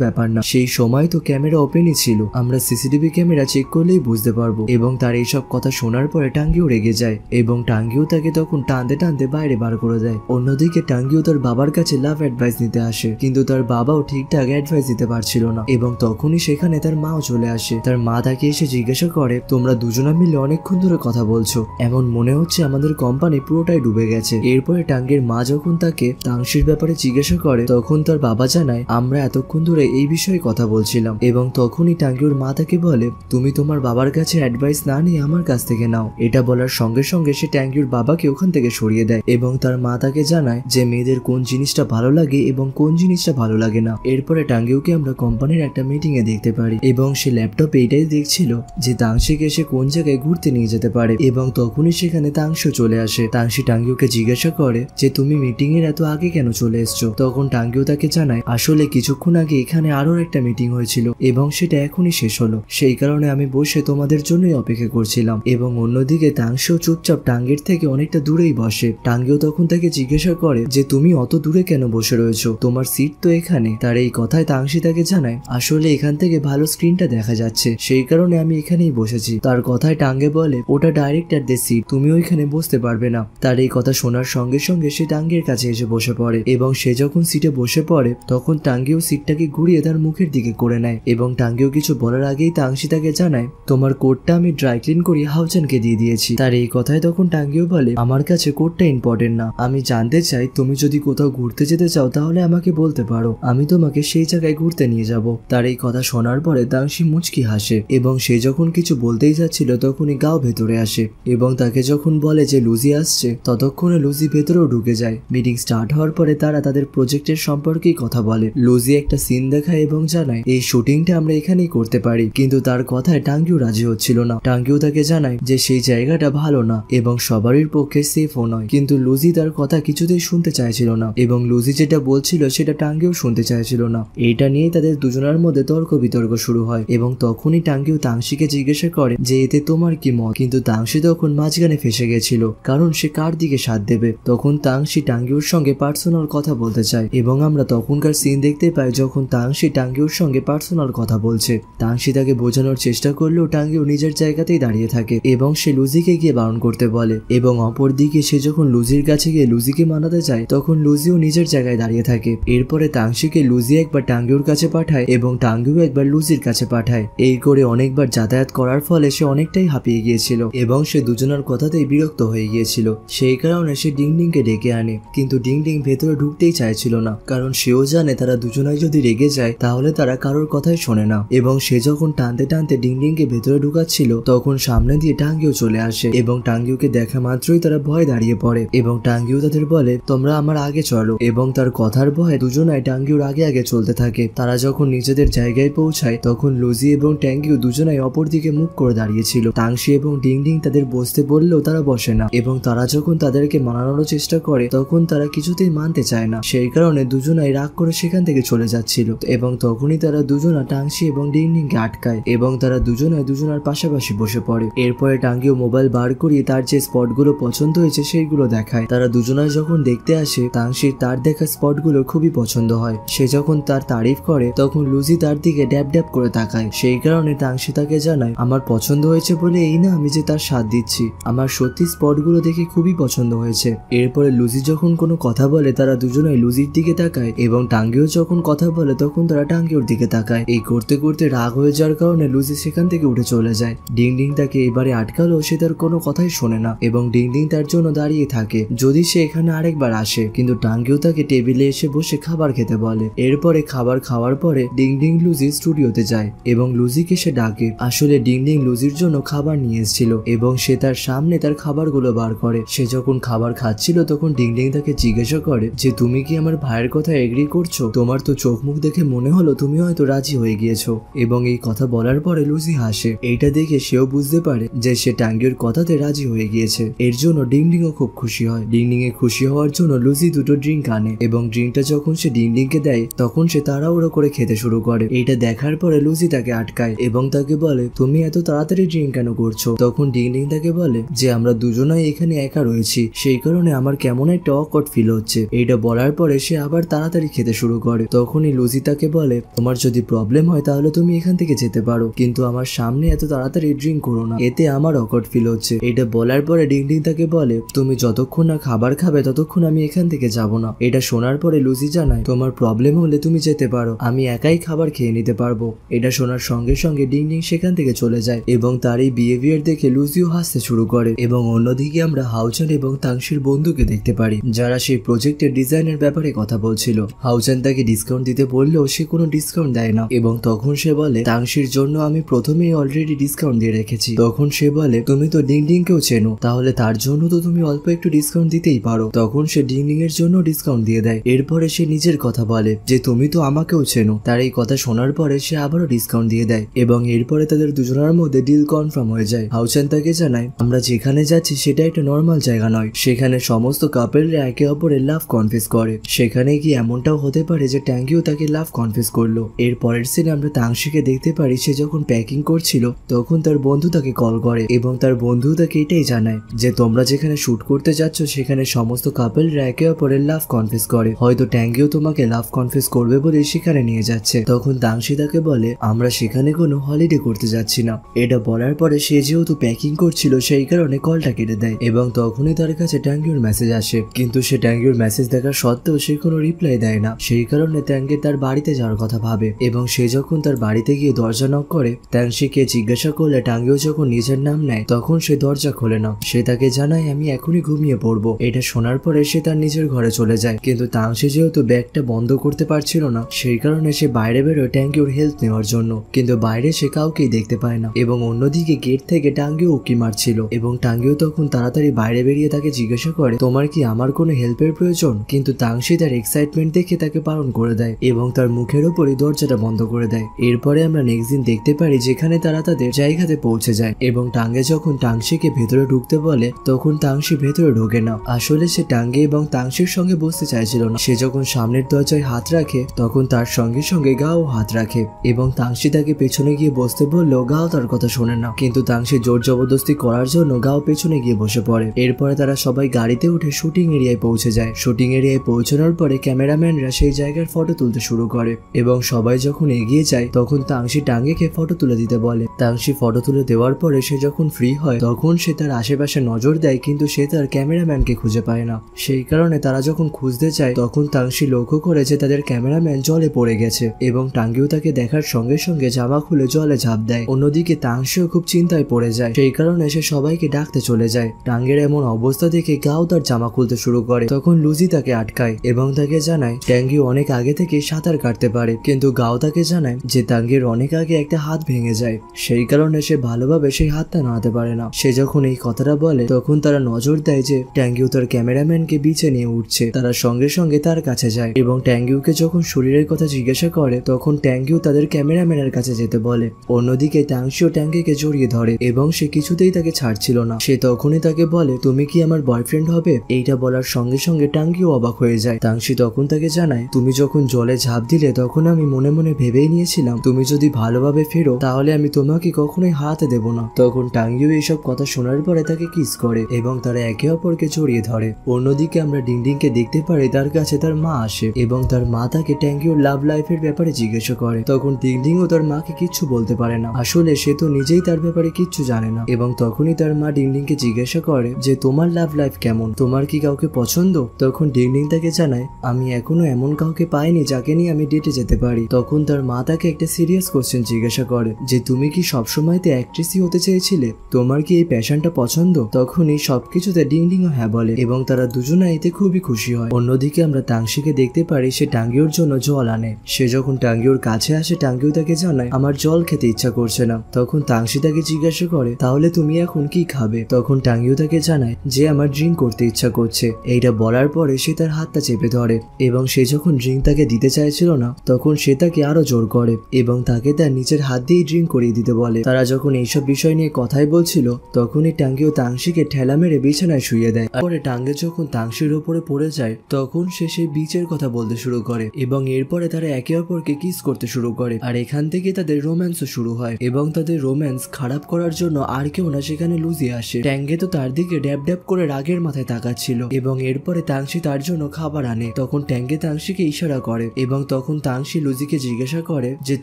ব্যাপার না, সেই সময় তো ক্যামেরা ওপেনই ছিল, আমরা সিসিটিভি ক্যামেরা চেক করলেই বুঝতে পারবো। এবং তার এইসব কথা শোনার পরে টাঙ্গিও রেগে যায় এবং টাঙ্গিও তাকে তখন টানতে টানতে বাইরে বার করে দেয়। অন্যদিকে টাঙ্গিও তার বাবার কাছে লাভ অ্যাডভাইস নিতে আসে, কিন্তু তার বাবাও ঠিকঠাক অ্যাডভাইস দিতে পারছিল না। এবং তখনই সেখানে তার মাও চলে আসে। তার মা তাকে এসে জিজ্ঞাসা করে, তোমরা দুজনা মিলে অনেকক্ষণ ধরে কথা বলছো, এমন মনে হচ্ছে আমাদের কোম্পানি পুরোটাই ডুবে গেছে। এরপরে টাঙ্গির মা যখন তাকে তাংশির ব্যাপারে জিজ্ঞাসা করে, তখন তার বাবা জানায়, আমরা এতক্ষণ ধরে এই বিষয়ে কথা বলছিলাম। এবং তখনই টাঙ্গিওর মা তাকে বলে, তুমি তোমার বাবার কাছে অ্যাডভাইস না নিয়ে আমার কাছ থেকে নাও। এটা বলার সঙ্গে সঙ্গে সে টাঙ্গিওর বাবাকে ওখান থেকে সরিয়ে দেয় এবং তার মা তাকে জানায় যে মেয়েদের কোন জিনিসটা ভালো লাগে এবং কোন জিনিসটা ভালো লাগে না। এরপরে টাঙ্গিওকে আমরা কোম্পানির একটা মিটিং এ দেখতে পারি এবং সে ল্যাপটপে এটাই দেখছিল যে তাংশিকে সে কোন জায়গায় ঘুরতে নিয়ে যেতে পারে। এবং তখনই সেখানে তাংশু চলে আসে। তাংশি টাঙ্গিওকে জিজ্ঞাসা করে যে তুমি মিটিং এর এত আগে কেন চলে এসছো? তখন টাঙ্গিও তাকে জানায়, আসলে কিছুক্ষণ আগে এখানে আরো একটা মিটিং হয়েছিল এবং সেটা এখনই শেষ হলো, সেই কারণে আমি বসে তোমাদের জন্যই অপেক্ষা করছিলাম। এবং অন্যদিকে তাংশিও চুপচাপ টাঙ্গির থেকে অনেকটা দূরেই বসে। টাঙ্গিও তখন তাকে জিজ্ঞাসা করে যে তুমি অত দূরে কেন বসে রয়েছো, তোমার সিট তো এখানে। তার এই কথায় তাংশি তাকে জানায়, আসলে এখান থেকে ভালো স্ক্রিনটা দেখা যাচ্ছে, সেই কারণে আমি এখানেই বসেছি। তার কথায় টাঙ্গে বলে, ওটা ডাইরেক্টরদের সিট, তুমি ওইখানে বসতে পারবে না। তার এই কথা শোনার সঙ্গে সঙ্গে সে টাঙ্গের কাছে এসে বসে পড়ে এবং সে যখন সিটে বসে পড়ে তখন টাঙ্গিও সিটটাকে ঘুরিয়ে তার মুখের দিকে করে নেয়। এবং টাঙ্গিও কিছু বলার আগেই তাংশি তাকে জানায়, তোমার কোটটা আমি ড্রাই ক্লিন করি হাউজানকে দিয়ে দিয়েছি। তার এই কথায় তখন টাঙ্গিও বলে, আমার কাছে কোটটা ইম্পর্টেন্ট না, আমি জানতে চাই তুমি যদি কোথাও ঘুরতে যেতে চাও তাহলে আমাকে বলতে পারো, আমি তোমাকে সেই জায়গায় ঘুরতে নিয়ে যাব। তার এই কথা শোনার পরে তাংশি মুচকি হাসে এবং সে যখন কিছু বলতেই যাচ্ছিল তখনই গাও ভেতরে আসে এবং তাকে যখন বলে যে লুজি আসছে, ততক্ষণে লুজি ভেতরেও ঢুকে যায়। মিটিং স্টার্ট হওয়ার পরে তারা তাদের প্রজেক্টের সম্পর্কেই কথা বলে। লুজি একটা সিন দেখায় এবং জানায় এই শুটিংটা আমরা এখানেই করতে পারি, কিন্তু তার কথায় টাঙ্গিও রাজি হচ্ছিল না। টাঙ্গিও তাকে জানায় যে সেই জায়গাটা ভালো না এবং সবারই পক্ষে সেফও নয়, কিন্তু লুজি তার কথা কিছুতেই শুনতে চাইছিল না এবং লুজি যেটা বলছিল সেটা টাঙ্গিও শুনতে চাইছিল না। এইটা নিয়ে তাদের দুজনের মধ্যে তর্ক বিতর্ক শুরু হয় এবং তখনই টাঙ্গিও তাংশিকে জিজ্ঞাসা করে যে এতে তোমার কি মত, কিন্তু তাংশি তখন মাঝখানে ফেসে গেছিল কারণ সে কার দিকে সাথ দেবে। তখন তাংশি টাঙ্গিওর সঙ্গে পার্সোনাল কথা বলতে চায় এবং আমরা তখনকার সিন দেখতে পাই যখন তাংশি টাঙ্গিওর সঙ্গে পার্সোনাল কথা বলছে। তাংশি তাকে বোঝানোর চেষ্টা করলেও টাঙ্গিও নিজের জায়গাতেই দাঁড়িয়ে থাকে এবং সে লুজিকে গিয়ে বারণ করতে বলে। এবং অপরদিকে সে যখন লুজির কাছে গিয়ে লুজিকে মানাতে চায় তখন লুজিও নিজের জায়গায় দাঁড়িয়ে থাকে। এরপরে তাংশিকে লুজি একবার টাঙ্গিওর কাছে পাঠায় এবং টাঙ্গিও একবার লুজির কাছে পাঠায়। এই করে অনেকবার যাতায়াত করার ফলে সে অনেকটাই হাঁপিয়ে গিয়েছিল এবং সে দুজনের কথাতেই বিরক্ত হয়ে গিয়েছিল। সেই কারণে সে ডিংডিংকে ডেকে আনে, কিন্তু ডিংডিং ভেতরে ঢুকতেই চাইছিল না কারণ সেও জানে তারা দুজনাই যদি রেগে যায় তাহলে তারা কারোর কথাই শোনে না। এবং সে যখন টানতে টানতে ডিংডিংকে ভেতরে ঢুকাচ্ছিল তখন সামনে দিয়ে টাঙ্গিও চলে আসে এবং টাঙ্গিওকে দেখা মাত্রই তারা ভয় দাঁড়িয়ে পড়ে এবং টাঙ্গিও তাদের বলে তোমরা আমার আগে চলো। এবং তার কথার ভয়ে দুজনাই টাঙ্গিওর আগে আগে চলতে থাকে। তারা যখন নিজেদের জায়গায় পৌঁছায় তখন লুজি এবং ট্যাঙ্গিও দুজনাই অপর দিকে মুখ করে দাঁড়িয়েছিল। তাংশি এবং ডিংডিং তাদের বসতে বললেও তারা বসে না এবং তারা যখন তাদেরকে মানানোর চেষ্টা করে তখন তারা কিছুতেই মানতে চায় না। সেই কারণে দুজনাই রাগ করে সেখান থেকে চলে যাচ্ছিল এবং তখনই তারা দুজনা টাংশি এবং ডিংডিংকে আটকায় এবং তারা দুজনাই দুজনার পাশাপাশি বসে পড়ে। এরপরে টাঙ্গিও মোবাইল বার করিয়ে তার যে স্পটগুলো পছন্দ হয়েছে সেইগুলো দেখায়। তারা দুজনাই যখন দেখতে আসে তাংশির তার দেখা স্পটগুলো খুবই পছন্দ হয়। সে যখন তার তারিফ করে তখন লুজি তার দিকে ড্যাব ড্যাব করে তাকায়। সেই কারণে তাংশি তাকে জানায় আমার পছন্দ হয়েছে বলে এই না আমি যে তার সাথ দিচ্ছি, আমার সত্যি স্পটগুলো দেখে খুবই পছন্দ হয়েছে। এরপরে লুজি যখন কোনো কথা বলে তারা দুজনাই লুজির দিকে তাকায় এবং টাঙ্গিও যখন কথা বলে তখন তারা টাঙ্গিওর দিকে তাকায়। এই করতে করতে রাগ হয়ে যাওয়ার কারণে লুজি সেখান থেকে উঠে চলে যায়। ডিংডিং তাকে এবারে আটকালেও সে তার কোনো কথাই শোনে না এবং ডিংডিং তার জন্য দাঁড়িয়ে থাকে যদি সে এখানে আরেকবার আসে, কিন্তু টাঙ্গিও তাকে টেবিলে এসে বসে খাবার খেতে বলে। এরপরে খাবার খাওয়ার পরে ডিংডিং লুজি স্টুডিওতে যায় এবং লুজিকে সে ডাকে। আসলে ডিংডিং লুজির জন্য খাবার নিয়ে এসেছিল এবং সে তার সামনে তার খাবারগুলো বার করে। সে যখন খাবার খাচ্ছিল তখন ডিংডিং তাকে জিজ্ঞাসা করে যে তুমি কি আমার ভাইয়ের কথা এগ্রি করছো, তোমার তো চোখ মুখ দেখে মনে হলো তুমি হয়তো রাজি হয়ে গিয়েছো। এবং এই কথা বলার পরে লুজি হাসে। এইটা দেখে সেও বুঝতে পারে যে সে টাঙ্গিওর কথাতে রাজি হয়ে গিয়েছে। এর জন্য ডিংডিংও খুব খুশি হয়। ডিংডিং এ খুশি হওয়ার জন্য লুজি দুটো ড্রিঙ্ক আনে এবং ড্রিঙ্কটা যখন সে ডিংডিংকে দেয় তখন সে তাড়াহুড়ো করে খেতে শুরু করে। এটা দেখার পরে লুসি তাকে আটকায় এবং তাকে বলে তুমি এত তাড়াতাড়ি ড্রিঙ্ক কেন করছো? তখন ডিংডিং তাকে বলে যে আমরা দুজনাই এখানে একা রয়েছি, সেই কারণে আমার কেমন একটা অকওয়ার্ড ফিল হচ্ছে। এটা বলার পরে সে আবার তাড়াতাড়ি খেতে শুরু করে। তখনই লুসি তাকে বলে তোমার যদি প্রবলেম হয় তাহলে তুমি এখান থেকে যেতে পারো, কিন্তু আমার সামনে এত তাড়াতাড়ি ড্রিঙ্ক করো না, এতে আমার অকওয়ার্ড ফিল হচ্ছে। এটা বলার পরে ডিংডিং তাকে বলে তুমি যতক্ষণ না খাবার খাবে ততক্ষণ আমি এখান থেকে যাব না। এটা শোনার পরে লুসি জানায় তোমার প্রবলেম হলে তুমি যেতে পারো, আমি একাই খাবার খেয়ে নিতে পারবো। এটা শোনার সঙ্গে সঙ্গে ডিংডিং সেখান থেকে চলে যায় এবং তার এই বিহেভিয়ার দেখে লুসিও হাসতে শুরু করে। এবং অন্যদিকে আমরা হাউচান এবং তাংশির বন্ধুকে দেখতে পারি যারা সেই প্রজেক্টের ডিজাইনের ব্যাপারে কথা বলছিল। হাউচান তাকে ডিসকাউন্ট দিতে বললেও সে কোনো ডিসকাউন্ট দেয় না এবং তখন সে বলে তাংশির জন্য আমি প্রথমেই অলরেডি ডিসকাউন্ট দিয়ে রেখেছি। তখন সে বলে তুমি তো ডিংডিংকেও চেনো, তাহলে তার জন্য তো তুমি অল্প একটু ডিসকাউন্ট দিতেই পারো। তখন সে ডিংডিং এর জন্য ডিসকাউন্ট দিয়ে দেয়। এরপরে সে নিজের কথা বলে যে তুমি তো আমাকেও চেনো। তার এই কথা শোনার পরে সে আবারও ডিসকাউন্ট দিয়ে দেয় এবং এরপরে তাদের দুজনের মধ্যে ডিল কনফার্ম হয়ে যায়। হাউচান তাকে জানায় আমরা যেখানে যাচ্ছি সেটা একটা নর্মাল জায়গা নয়, সেখানে সমস্ত কাপলরা একে অপরের লাভ কনফেস করে। সেখানে কি এমনটাও হতে পারে যে ট্যাঙ্গিও তাকে লাভ কনফেস করলো। এর পরের সিনে আমরা তাংশিকে দেখতে পারি সে যখন প্যাকিং করছিল তখন তার বন্ধু তাকে কল করে এবং তার বন্ধু তাকে এটাই জানায় যে তোমরা যেখানে শুট করতে যাচ্ছ সেখানে সমস্ত কাপলরা একে অপরের লাভ কনফেস করে, হয়তো ট্যাঙ্গিও তোমাকে লাভ কনফেস করবে বলে সেখানে নিয়ে যাচ্ছে। তখন তাংশি তাকে বলে আমরা সেখানে কোনো হলিডে করতে যাচ্ছি না। এটা বলার পরে সে যেহেতু প্যাকিং করছিল সেই কারণে কলটা কেটে দেয় এবং তখনই তার কাছে ট্যাঙ্গিওর মেসেজ আসে, কিন্তু সে ট্যাঙ্গিওর মেসেজ দেখার সত্ত্বেও সে কোনো রিপ্লাই দেয় না। সেই কারণে ট্যাঙ্গি তার বাড়িতে যাওয়ার কথা ভাবে এবং সে যখন তার বাড়িতে গিয়ে দরজা নক করে ট্যাংশিকে জিজ্ঞাসা করলে ট্যাঙ্গিও যখন নিজের নাম নেয় তখন সে দরজা খোলে না। সে তাকে জানায় আমি এখনই ঘুমিয়ে পড়বো। এটা শোনার পরে সে তার নিজের ঘরে চলে যায়, কিন্তু তাংশি যেহেতু ব্যাগটা বন্ধ করতে পারছিল না সেই কারণে সে বাইরে বেরোয় ট্যাঙ্গিওর হেল্প নেওয়ার জন্য, কিন্তু বাইরে সে কাউকেই দেখতে পায় না। এবং অন্যদিকে গেট থেকে টাঙ্গিও উকি মারছিল এবং টাঙ্গিও তখন তাড়াতাড়ি বাইরে বেরিয়ে তাকে জিজ্ঞাসা করে তোমার কি আমার কোনো হেল্পের প্রয়োজন? কিন্তু তাংশি তার এক্সাইটমেন্ট দেখে তাকে বারণ করে দেয় এবং তার মুখের ওপরই দরজাটা বন্ধ করে দেয়। এরপরে আমরা নেক্সট দিন দেখতে পারি যেখানে তারা তাদের জায়গাতে পৌঁছে যায় এবং টাঙ্গে যখন তাংশিকে ভেতরে ঢুকতে বলে তখন তাংশি ভেতরে ঢোকে না। আসলে সে টাঙ্গে এবং তাংশির সঙ্গে বসতে চাইছিল না। সে যখন সামনের দরজায় হাত রাখে তখন তার সঙ্গে সঙ্গে গাও হাত রাখে এবং তাংশি তাকে পেছনে গিয়ে বসতে বললেও গাও তার কথা শোনে না, কিন্তু তাংশি জোর জবরদস্তি করার জন্য গাও পেছনে গিয়ে বসে পড়ে। এরপরে তারা সবাই গাড়িতে উঠে শুটিং এরিয়ায় পৌঁছে যায়। শুটিং এরিয়ায় পৌঁছানোর পরে ক্যামেরাম্যানরা সেই জায়গার ফটো তুলতে শুরু করে এবং সবাই যখন এগিয়ে যায় তখন তাংশি টাঙ্গিকে ফটো তুলে দিতে বলে। তাংশি ফটো তুলে দেওয়ার পরে সে যখন ফ্রি হয় তখন সে তার আশেপাশে নজর দেয়, কিন্তু সে তার ক্যামেরাম্যানকে খুঁজে পায় না। সেই কারণে তারা যখন খুঁজতে চায় তখন তাংশি লক্ষ্য করে যে তাদের ক্যামেরাম্যান জলে পড়ে গেছে এবং টাঙ্গিও তাকে দেখার সঙ্গে সঙ্গে জামা খুলে জলে ঝাঁপ দেয়। অন্যদিকে তাংশিও খুব চিন্তায় পড়ে যায়, সেই কারণে সে সবাইকে ডাকতে চলে যায়। টাঙ্গের এমন অবস্থা দেখে গাও তার জামা খুলতে শুরু করে, তখন লুজি তাকে আটকায় এবং তাকে জানায় ট্যাঙ্গি অনেক আগে থেকে সাঁতার কাটতে পারে, কিন্তু গাও তাকে জানায় যে টাঙ্গির অনেক আগে একটা হাত ভেঙে যায়, সেই কারণে সে ভালোভাবে সেই হাতটা নাড়াতে পারে না। সে যখন এই কথাটা বলে তখন তারা নজর দেয় যে ট্যাঙ্গিও তার ক্যামেরাম্যানকে বিচে নিয়ে উঠছে। তারা সঙ্গে সঙ্গে তার কাছে যায় এবং ট্যাঙ্গিওকে যখন শরীরের কথা জিজ্ঞাসা করে তখন ট্যাঙ্গিও তাদের ক্যামেরাম্যানের কাছে যেতে বলে। অন্যদিকে তাংশিও ট্যাঙ্গিকে জড়িয়ে ধরে এবং সে কিছুতেই তাকে ছাড়ছিল না। সে তখনই তাকে বলে তুমি কি আমার বয়ফ্রেন্ড হবে? এইটা বলার সঙ্গে সঙ্গে টাঙ্গিও অবাক হয়ে যায়। তাংশি তখন তাকে জানায় তুমি যখন জলে ঝাঁপ দিলে তখন আমি মনে মনে ভেবেই নিয়েছিলাম তুমি যদি ভালোভাবে ফেরো তাহলে আমি তোমাকে কখনোই হারাতে দেব না। তখন টাঙ্গিও এইসব কথা শোনার পরে তাকে কিস করে এবং তারা একে অপরকে জড়িয়ে ধরে। অন্যদিকে আমরা ডিংডিংকে দেখতে পারি তার কাছে তার মা আসে এবং তার মা তাকে ট্যাঙ্গিওর লাভ লাইফের ব্যাপারে জিজ্ঞাসা করে। তখন ডিংডিংও তার মাকে কিচ্ছু বলতে পারে না, আসলে সে তো নিজেই তার ব্যাপারে কিচ্ছু জানে না। এবং তখনই তার মা ডিংডিংকে জিজ্ঞাসা করে যে তোমার লাভ লাইফ কেমন, তোমার কি কাউকে পছন্দ? তখন ডিংডিং তাকে জানায় আমি এখনো এমন কাউকে পাইনি যাকে নিয়ে আমি ডেটে যেতে পারি। তখন তার মা তাকে একটা সিরিয়াস কোশ্চেন জিজ্ঞাসা করে যে তুমি কি সবসময়তে অ্যাক্ট্রেসই হতে চেয়েছিলে, তোমার কি এই প্যাশনটা পছন্দ? তখনই সবকিছুতে ডিংডিংও হ্যাঁ বলে এবং তারা দুজনে এতে খুবই খুশি হয়। অন্যদিকে আমরা তাংশিকে দেখতে পারি সে টাঙ্গিওর জন্য জল আনে। সে যখন টাঙ্গিওর কাছে আসে টাঙ্গিও তাকে জানায় আমার জল খেতে ইচ্ছা করছে না। তখন তাংশি তাকে জিজ্ঞাসা করে তাহলে তুমি এখন কি খাবে? তখন টাঙ্গিও তাকে জানায় যে আমার ড্রিঙ্ক করতে ইচ্ছা করছে। এইটা বলার পরে সে তার হাতটা চেপে ধরে এবং সে যখন ড্রিঙ্ক তাকে দিতে চাইছিল না তখন সে তাকে আরো জোর করে এবং তাকে তার নিচের হাত দিয়ে ড্রিঙ্ক করিয়ে দিতে বলে। তারা যখন এইসব বিষয় নিয়ে কথাই বলছিল তখনই টাঙ্গিও তাংশিকে ঠেলা মেরে বিছানায় শুয়ে দেয়। পরে টাঙ্গে যখন তাংশির উপরে পড়ে যায় তখন সে সেই বিচের কথা বলতে শুরু করে এবং এরপরে তারা একে অপরকে কিস করতে শুরু করে। আর এখান থেকে তাদের রোম্যান্সও শুরু হয় এবং তাদের রোম্যান্স খারাপ করার জন্য আর কেউ না সেখানে লুজি আসে। ট্যাঙ্গে তো তার দিকে ড্যাব ড্যাব করে রাগের মাথায় তাকাচ্ছিল এবং এরপরে তাংশি তার জন্য খাবার আনে। তখন ট্যাঙ্গে তাংশিকে ইশারা করে এবং তখন তাংশি লুজিকে জিজ্ঞাসা করে যে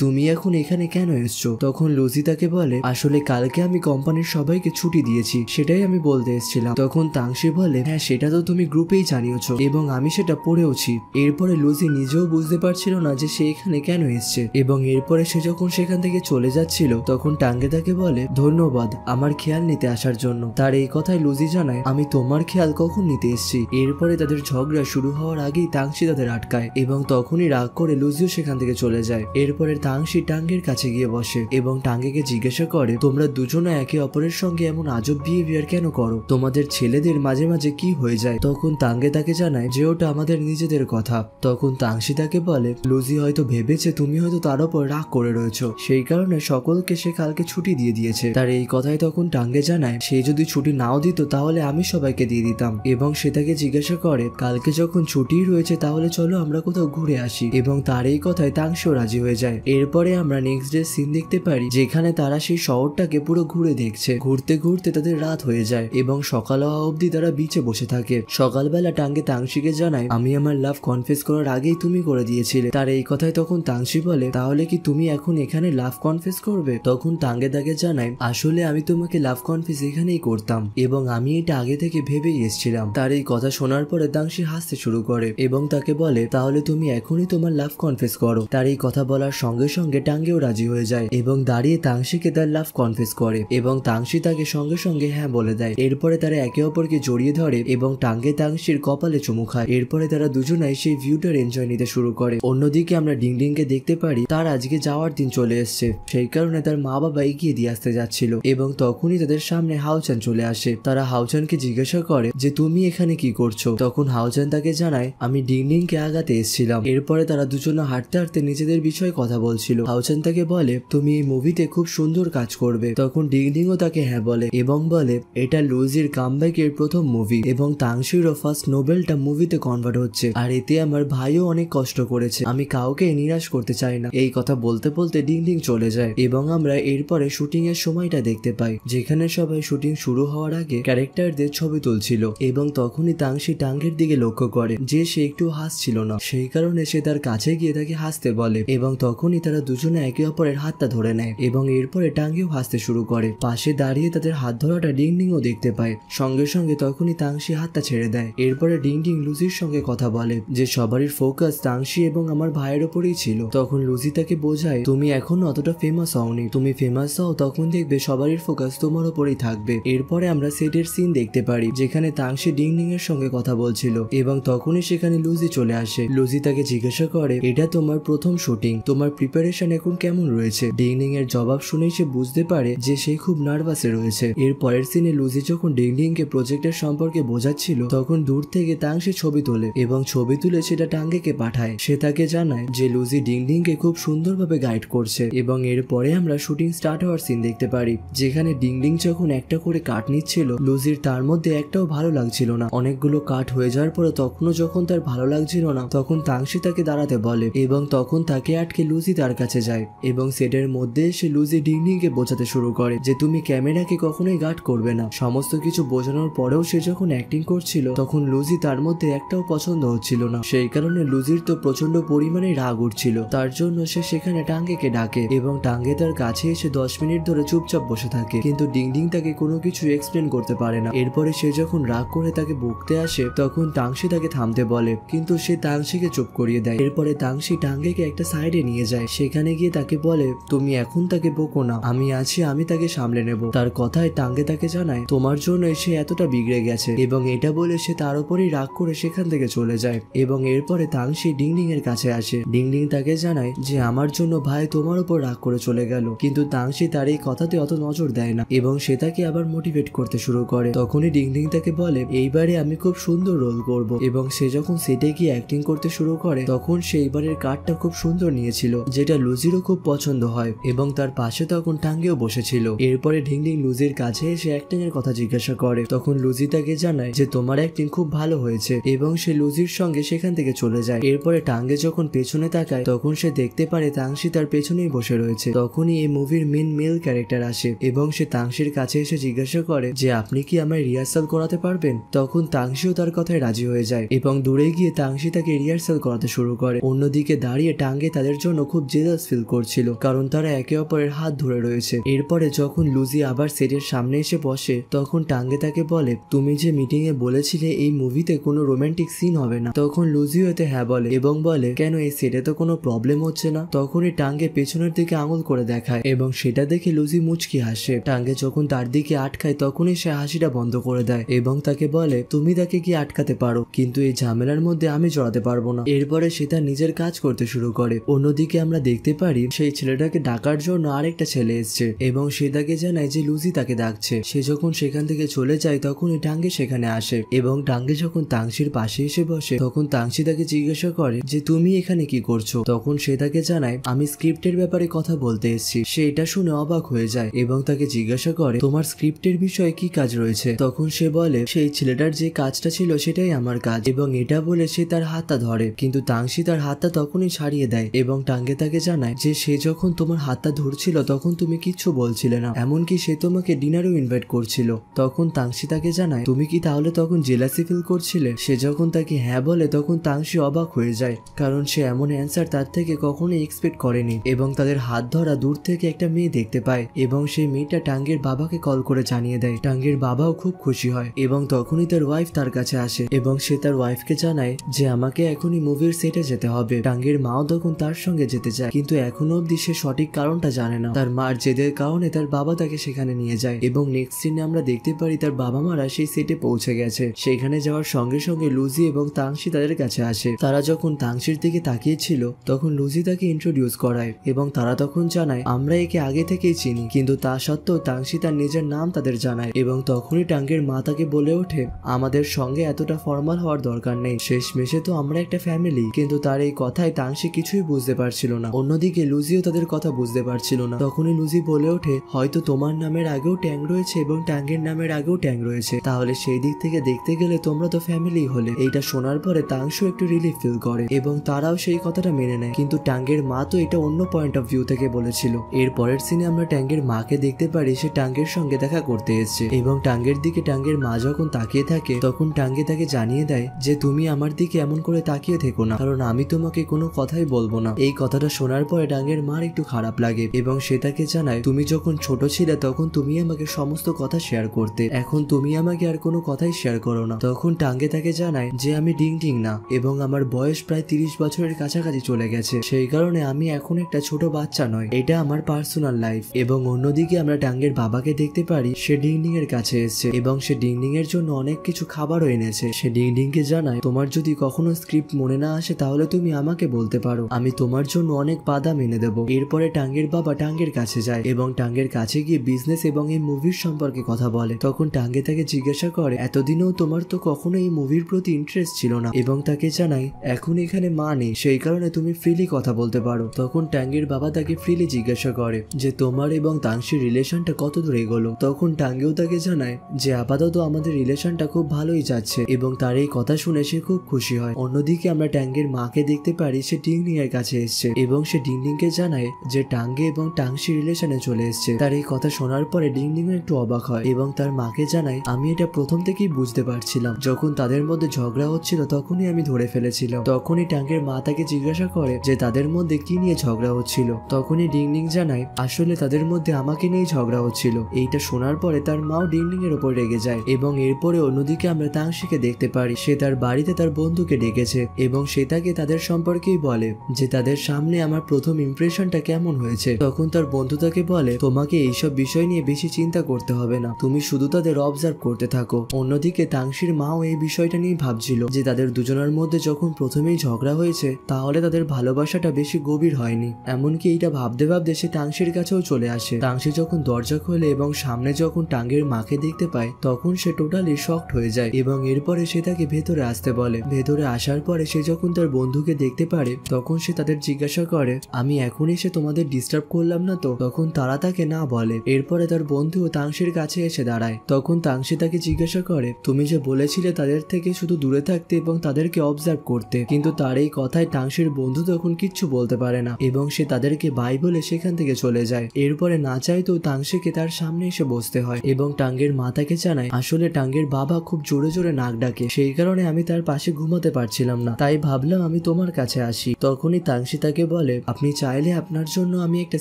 তুমি এখন এখানে কেন এসছো। তখন লুজি তাকে বলে আসলে কালকে আমি কোম্পানির সবাইকে ছুটি দিয়েছি, সেটাই আমি বলতে এসেছিলাম। তখন তাংশি বলে হ্যাঁ সেটা তো তুমি গ্রুপেই জানিয়েছো এবং আমি সেটা পড়েওছি। এরপরে লুজি নিজেও বুঝতে পারছিল না যে সে এখানে কেন এসছে এবং এরপরে সে যখন সেখান থেকে চলে যাচ্ছিল তখন টাঙ্গে তাকে বলে ধন্যবাদ আমার খেয়াল নিতে আসার জন্য। তার এই কথায় লুজি জানায় আমি তোমার খেয়াল কখন নিতে এসেছি। এরপরে তাদের ঝগড়া শুরু হওয়ার আগেই তাংশি তাদের আটকায় এবং তখনই রাগ করে লুজিও সেখান থেকে চলে যায়। এরপরে তাংশি টাঙ্গের কাছে গিয়ে বসে এবং টাঙ্গেকে জিজ্ঞাসা করে তোমরা দুজনে একে অপরের সঙ্গে এমন আজব বিহেভিয়ার কেন করো, তোমাদের ছেলেদের মাঝে মাঝে কি হয়ে যায়। তখন তাঙ্গে তাকে জানায় যে ওটা আমাদের নিজেদের কথা। তখন তাংশি তাকে বলে লুজি হয়তো ভেবেছে তুমি হয়তো তার উপর রাগ করে রয়েছো, সেই কারণে সকলকে সে কালকে ছুটি দিয়ে দিয়েছে। তার এই কথায় তখন টাঙ্গে জানায় সে যদি ছুটি নাও দিত তাহলে আমি সবাইকে দিয়ে দিতাম এবং সে তাকে জিজ্ঞাসা করে কালকে যখন ছুটি রয়েছে তাহলে চলো আমরা কোথাও ঘুরে আসি এবং তার এই কথায় তাংশিও রাজি হয়ে যায়। এরপরে আমরা নেক্সট ডে সিন দেখতে পারি যেখানে তারা সেই শহরটাকে পুরো ঘুরে দেখছে। ঘুরতে ঘুরতে তাদের রাত হয়ে যায় এবং সকাল হওয়া অবধি তারা বিচে বসে থাকে। সকালবেলা টাঙ্গে তাংশিকে জানায় আমি আমার লাভ কনফেস করার আগেই তুমি করে দিয়েছিলে। তার এই কথায় তখন তাংশি বলে তাহলে কি তুমি এখন এখানে লাভ কনফেস করবে। তখন টাঙ্গে তাকে জানায় আসলে আমি তোমাকে লাভ কনফেস এখানেই করতাম এবং আমি এটা আগে থেকে ভেবেই এসেছিলাম। তার এই কথা শোনার পরে তাংশি হাসতে শুরু করে এবং তাকে বলে তাহলে তুমি এখনই তোমার লাভ কনফেস করো। তার এই কথা বলার সঙ্গে সঙ্গে টাঙ্গেও রাজি হয়ে যায় এবং দাঁড়িয়ে তাংশিকে তার লাভ কনফেস করে এবং তাংশি তাকে সঙ্গে সঙ্গে হ্যাঁ বলে দেয়। এরপরে তারা একে অপরকে জড়িয়ে ধরে এবং টাঙ্গে তাংশির কপালে চুমু খায়। এরপরে তারা দুজনাই সেই ভিউটার এনজয় নিতে শুরু করে। অন্যদিকে আমরা ডিংডিংকে দেখতে পারি তার আজকে যাওয়ার দিন চলে এসছে, সেই কারণে তার মা বাবা এগিয়ে দিয়ে আসতে যাচ্ছিল এবং তখনই তাদের সামনে হাওচান চলে আসে। তারা হাওচানকে জিজ্ঞাসা করে যে তুমি এখানে কি করছো। তখন হাওচান তাকে জানায় আমি ডিংডিংকে আগাতে এসেছিলাম। এরপরে তারা দুজনে হাঁটতে হাঁটতে নিজেদের বিষয়ে কথা বলছিল। হাওচান তাকে বলে তুমি এই মুভিতে খুব সুন্দর কাজ করবে। তখন ডিংডিংও তাকে হ্যাঁ বলে এবং বলে এটা লুজির কামব্যাকের প্রথম মুভি এবং তাংশিরও ফার্স্ট নোবেলটা মুভিতে কনভার্ট হচ্ছে আর এতে আমার ভাইও অনেক কষ্ট করেছে, আমি কাউকে নিরাশ করতে চাই না। এই কথা বলতে বলতে ডিংডিং চলে যায় এবং আমরা এরপরে শুটিং এর সময়টা দেখতে পাই যেখানে সবাই শুটিং শুরু হওয়ার আগে ক্যারেক্টারদের ছবি তুলছিল এবং তখনই তাংশি টাঙ্গের দিকে লক্ষ্য করে যে সে একটু হাসছিল না, সেই কারণে সে তার কাছে গিয়ে তাকে হাসতে বলে এবং তখনই তারা দুজনে একে অপরের হাতটা ধরে নেয় এবং এরপরে টাঙ্গিও হাসতে শুরু করে। পাশে দাঁড়িয়ে তাদের হাত ধরাটা ডিংডিংও দেখতে পায়। সঙ্গে সঙ্গে তখনই তাংশি হাতটা ছেড়ে দেয়। এরপরে ডিংডিং লুজির সঙ্গে কথা বলে যে সবারই ফোকাস তাংশি এবং আমার ভাইয়ের উপরেই ছিল। তখন লুজি তাকে বোঝায় তুমি এখনো অতটা ফেমাস হওনি, তুমি ফেমাস হও তখন দেখবে সবারই ফোকাস তোমার উপরেই থাকবে। এরপরে আমরা সেটের সিন দেখতে পারি যেখানে তাংশি ডিংডিং এর সঙ্গে কথা বলছিল এবং তখনই সেখানে লুজি চলে আসে। লুজি তাকে জিজ্ঞাসা করে এটা তোমার প্রথম শুটিং, তোমার প্রিপারেশন এখন কেমন রয়েছে। ডিংডিং এর জবাব শুনেই সে বুঝতে পারে যে সে খুব নার্ভাসে রয়েছে। এর পরের সিনে লুজি যখন ডিংডিং কে প্রজেক্টের সম্পর্কে বোঝাচ্ছিল তখন দূর থেকে তাংশি ছবি তোলে এবং ছবি তুলে সেটা টাঙ্গেকে পাঠায়। সে তাকে জানায় যে লুজি ডিংডিং কে খুব সুন্দরভাবে গাইড করছে এবং এরপরে আমরা শুটিং স্টার্ট হওয়ার সিন দেখতে পারি যেখানে ডিংডিং যখন একটা করে কাট নিচ্ছিল লুজির তার মধ্যে একটাও ভালো লাগছিল না। অনেকগুলো কাট হয়ে যাওয়ার পরে তখনও যখন তার ভালো লাগছিল না তখন তাংশি তাকে দাঁড়াতে বলে এবং তখন তাকে আটকে লুজি তার কাছে যায় এবং সেটের মধ্যে এসে লুজি ডিংডিং কে বোঝাতে শুরু করে যে তুমি ক্যামেরাকে কখনোই গার্ড করবে না। সমস্ত কিছু বোঝানোর পরেও সে যখন অ্যাক্টিং করছিল তখন লুজি তার মধ্যে একটাও পছন্দ হচ্ছিল না, সেই কারণে লুজির তো প্রচন্ড পরিমাণে রাগ উঠছিল। তার জন্য সে সেখানে টাঙ্গেকে ডাকে এবং টাঙ্গে তার কাছে এসে 10 মিনিট ধরে চুপচাপ বসে থাকে কিন্তু ডিংডিং তাকে কোনো কিছু এক্সপ্লেন করতে পারে না। এরপরে সে যখন রাগ করে তাকে বকতে আসে তখন তাংশি তাকে থামতে বলে কিন্তু সে তাংশিকে চুপ করিয়ে দেয়। এরপরে তাংশি টাঙ্গেকে একটা সাইডে নিয়ে যায়, সেখানে গিয়ে তাকে বলে তুমি এখন তাকে বকো না, আমি আছি, আমি তাকে সামলে নেব। তার কথায় টাঙ্গে তাকে জানায় তোমার জন্য সে এতটা বিগড়ে গেছে এবং এটা বলে সে তার উপরই রাগ করে সেখান থেকে চলে যায় এবং এরপরে তাংশি ডিংডিং এর কাছে আসে। ডিংডিং তাকে জানায় যে আমার জন্য ভাই তোমার উপর রাগ করে চলে গেল, কিন্তু তাংশি তার এই কথাতে অত নজর দেয় না এবং সে তাকে আবার মোটিভেট করতে শুরু করে। তখনই ডিংডিং তাকে বলে এইবারে আমি খুব সুন্দর রোল করব এবং সে যখন সেটে গিয়ে অ্যাক্টিং করতে শুরু করে তখন সে এইবারের কার্ডটা খুব সুন্দর নিয়েছিল যেটা লুজিরও খুব পছন্দ হয় এবং তার পাশে তখন টাঙ্গেও বসেছিল। এরপরে ডিংডিং লুজির কাছে এসে অ্যাক্টিং এর কথা জিজ্ঞাসা করে তখন লুজি তাকে জানায় যে তোমার অ্যাক্টিং খুব ভালো হয়েছে এবং সে লুজির সঙ্গে সে সেখান থেকে চলে যায়। এরপরে টাঙ্গে যখন পেছনে তাকায় তখন সে দেখতে পারে তাংশি তার পেছনেই বসে রয়েছে। তখনই এই মুভির মেন মেল ক্যারেক্টার আসে এবং সে তাংশির কাছে এসে জিজ্ঞাসা করে যে আপনি কি আমায় রিহার্সাল করাতে পারবেন। তখন তাংশিও তার কথায় রাজি হয়ে যায় এবং দূরে গিয়ে তাংশি তাকে রিহার্সাল করাতে শুরু করে। অন্যদিকে দাঁড়িয়ে টাঙ্গে তাদের জন্য খুব জেলাস ফিল করছিল কারণ তারা একে অপরের হাত ধরে রয়েছে। এরপরে যখন লুজি আবার সেটের সামনে এসে বসে তখন টাঙ্গে তাকে বলে তুমি যে মিটিং এ বলেছিলে এই মুভিতে কোনো রোমান্টিক সিন হবে না। তখন লুজিও এতে হ্যাঁ বলে এবং বলে কেন এই সেটে তো কোনো প্রবলেম হচ্ছে না। তখনই টাঙ্গে পেছনের দিকে আঙুল করে দেখায় এবং সেটা দেখে লুজি মুচকি হাসে। টাঙ্গে যখন তার দিকে আটকায় তখনই সে হাসিটা বন্ধ করে দেয় এবং তাকে বলে তুমি তাকে কি আটকাতে পারো কিন্তু এই ঝামেলার মধ্যে আমি জড়াতে পারবো না। এরপরে সে তার নিজের কাজ করতে শুরু করে। অন্যদিকে আমরা দেখতে পারি সেই ছেলেটাকে ডাকার জন্য আরেকটা ছেলে এসছে এবং সে তাকে জানায় যে লুজি তাকে ডাকছে। সে যখন সেখান থেকে চলে যায় তখনই টাঙ্গে সেখানে আসে এবং টাঙ্গে যখন তাংশির পাশে এসে বসে তখন তাংশি তাকে জিজ্ঞাসা করে যে তুমি এখানে কি করছো। তখন সে তাকে জানায় আমি স্ক্রিপ্টের ব্যাপারে কথা বলতে এসেছি। সে এটা শুনে অবাক হয়ে যায় এবং তাকে জিজ্ঞাসা করে তোমার স্ক্রিপ্টের বিষয়ে কি কাজ রয়েছে। তখন সে বলে সেই ছেলেটার যে কাজটা ছিল সেটাই আমার কাজ এবং এটা বলে সে তার হাতটা ধরে কিন্তু তাংশি তার হাতটা তখনই ছাড়িয়ে দেয় এবং টাঙ্গে তাকে জানায় যে সে যখন তোমার হাতটা ধরছিল তখন তুমি কিচ্ছু বলছিলে না, এমনকি সে তোমাকে ডিনারেও ইনভাইট করছিল। তখন তাংশি তাকে জানায় তুমি কি তাহলে তখন জেলাসি ফিল করছিলে। সে যখন তাকে হ্যাঁ বলে তখন তাংশি অবাক হয়ে যায় কারণ সে এমন অ্যান্সার তার থেকে কখনোই এক্সপেক্ট করেনি এবং তাদের হাত ধরা দূর থেকে একটা মেয়ে দেখতে পায় এবং সেই মেয়েটা টাঙ্গের বাবাকে কল করে জানিয়ে দেয়। টাঙ্গের বাবাও খুব খুশি হয় এবং তখনই তার ওয়াইফ তার কাছে আসে এবং সে তার ওয়াইফকে জানায় যে আমাকে এখনই মুভির সেটে যেতে হবে। টাঙ্গের মাও তখন তার সঙ্গে যেতে চায় কিন্তু এখনো অব্দি সে সঠিক কারণটা জানে না। তার মার জেদের কারণে তার বাবা তাকে সেখানে নিয়ে যায় এবং নেক্সট সিনে আমরা দেখতে পারি তার বাবা মারা সেই সেটে পৌঁছে গেছে। সেখানে যাওয়ার সঙ্গে সঙ্গে লুজি এবং তাংশি তাদের কাছে আসে। তারা যখন তাংশির দিকে তাকিয়েছিল তখন লুজি তাকে ইন্ট্রোডিউস করায় এবং তারা তখন জানায় আমরা একে আগে থেকেই চিনি কিন্তু তা সত্ত্বেও তাংশি তার নিজের নাম তাদের জানায় এবং তখনই টাঙ্গের মা তাকে বলে ওঠে আমাদের সঙ্গে এতটা ফর্মাল হওয়ার দরকার নেই, শেষ মেশে তো আমরা একটা ফ্যামিলি। কিন্তু তার এই কথায় তাংশি কিছুই বুঝতে পারছিল না। অন্যদিকে লুজিও তাদের কথা বুঝতে পারছিল না। তখনই লুজি বলে ওঠে হয়তো তোমার নামের আগেও ট্যাং রয়েছে এবং টাঙ্গের নামের আগেও ট্যাং রয়েছে, তাহলে সেই দিক থেকে দেখতে গেলে তোমরা তো ফ্যামিলি হলে। এইটা শোনার পরে তাংশু একটু রিলিফ ফিল করে এবং তারাও সেই কথাটা মেনে নেয় কিন্তু টাঙ্গের মা তো এটা অন্য পয়েন্ট অফ ভিউ থেকে বলেছিল। এর পরের সিনে আমরা টাঙ্গের মাকে দেখতে পারি সে টাঙ্গের সঙ্গে দেখা করতে এসেছে এবং টাঙ্গের দিকে টাঙ্গের মা যখন তাকিয়ে থাকে তখন টাঙ্গে তাকে জানিয়ে দেয় যে তুমি আমার দিকে এমন করে তাকিয়ে থেকো না কারণ আমি তোমাকে কোনো কথাই বলবো না। এই কথাটা শোনার পরে টাঙ্গের মার একটু খারাপ লাগে এবং সে তাকে জানায় তুমি যখন ছোট ছিলে তখন তুমি আমাকে সমস্ত কথা শেয়ার করতে, এখন তুমি আমাকে আর কোনো কথাই শেয়ার করো না। তখন টাঙ্গে তাকে জানায় যে আমি ডিং ডিং না এবং আমার বয়স প্রায় 30 বছরের কাছাকাছি চলে গেছে, সেই কারণে আমি এখন একটা ছোট বাচ্চা নয়, এটা আমার পার্সোনাল লাইফ। এবং অন্যদিকে আমরা টাঙ্গের বাবাকে দেখতে পারি সে ডিং ডিং এর কাছে এসেছে এবং সে ডিং ডিং এর জন্য অনেক কিছু খাবারও এনেছে। সে ডিং ডিং কে জানায় তোমার যদি কখনো স্ক্রিপ্ট মনে না আসে তাহলে তুমি আমাকে বলতে পারো, আমি তোমার জন্য অনেক বাদাম এনে দেবো। এরপরে টাঙ্গের বাবা টাঙ্গের কাছে যায় এবং টাঙ্গের কাছে গিয়ে বিজনেস এবং এই মুভির সম্পর্কে কথা বলে। তখন টাঙ্গে তাকে জিজ্ঞাসা করে এতদিনেও তোমার তো কখনো এই মুভির প্রতি ইন্টারেস্ট ছিল না এবং তাকে জানায় এখন এখানে মা নেই সেই কারণে তুমি ফ্রিলি কথা বলতে পারো। তখন টাঙ্গের বাবা তাকে ফ্রিলি জিজ্ঞাসা করে যে তোমার এবং তাংশির রিলেশনটা কত দূর এগোলো। তখন টাঙ্গেও তাকে জানায় যে আপাতত আমাদের রিলেশনটা খুব ভালোই যাচ্ছে এবং তার এই কথা শুনে সে খুব খুশি হয়। অন্যদিকে আমরা টাঙ্গের মাকে দেখতে পারি সে ডিংডিং এর কাছে এসছে এবং সে ডিংডিং কে জানায় যে টাঙ্গে এবং টাংশি রিলেশনে চলে এসছে। তার এই কথা শোনার পরে ডিংডিং একটু অবাক হয় এবং তার মাকে জানায় আমি এটা প্রথম থেকেই বুঝতে পারছিলাম, যখন তাদের মধ্যে ঝগড়া হচ্ছিল তখনই আমি ধরে ফেলেছিলাম। তখনই টাঙ্গের মা তাকে জিজ্ঞাসা করে যে তাদের মধ্যে কি নিয়ে ঝগড়া হচ্ছিল। তখনই ডিংডিং জানায় আসলে তাদের মধ্যে আমাকে নিয়ে ঝগড়া হচ্ছিল। এইটা শোনার পরে তার মাও ডিংডিং এর উপর রেগে যায় এবং এরপরে অন্যদিকে আমরা তাংশিকে দেখতে পারি সে তার বাড়িতে তার বন্ধুকে ডেকেছে এবং সে তাকে তাদের সম্পর্কেই বলে যে তাদের সামনে আমার প্রথম ইমপ্রেশনটা কেমন হয়েছে। তখন তার বন্ধু তাকে বলে তোমাকে এইসব বিষয় নিয়ে বেশি চিন্তা করতে হবে না, তুমি শুধু তাদের অবজার্ভ করতে থাকো। অন্যদিকে তাংশির মাও এই বিষয়টা নিয়ে ভাবছিল যে তাদের দুজনের মধ্যে যখন প্রথমেই ঝগড়া হয়েছে তাহলে তাদের ভালোবাসাটা বেশি গভীর হয়নি। এমনকি এইটা ভাবতে ভাবতে সে তাংশির কাছেও চলে আসে। তাংশি যখন দরজা খোলে এবং সামনে যখন টাঙ্গের মাকে দেখতে পায় তখন সে টোটালি শকড হয়ে যায় এবং এরপরে সে তাকে ভেতরে আসতে বলে। ভেতরে আসার পরে সে যখন তার বন্ধুকে দেখতে পারে তখন সে তাদের জিজ্ঞাসা করে আমি এখন এসে তোমাদের ডিস্টার্ব করলাম না তো? তখন তারা তাকে না বলে। এরপরে তার বন্ধু তাংশির কাছে এসে দাঁড়ায়। তখন তাংশি তাকে জিজ্ঞাসা করে তুমি যে বলেছিলে তাদের থেকে শুধু দূরে থাকতে এবং তাদের তাদেরকে অবজার্ভ করতে, কিন্তু তার এই কথায় তাংশির বন্ধু তখন কিচ্ছু বলতে পারে না এবং সে তাদেরকে বাই বলে সেখান থেকে চলে যায়। এরপরে না চাইতেও তাংশিকে তার সামনে এসে বসতে হয় এবং টাঙ্গের মা তাকে জানায় আসলে টাঙ্গের বাবা খুব জোরে জোরে নাক ডাকে, সেই কারণে আমি তার পাশে ঘুমাতে পারছিলাম না, তাই ভাবলাম আমি তোমার কাছে আসি। তখনই তাংশি তাকে বলে আপনি চাইলে আপনার জন্য আমি একটা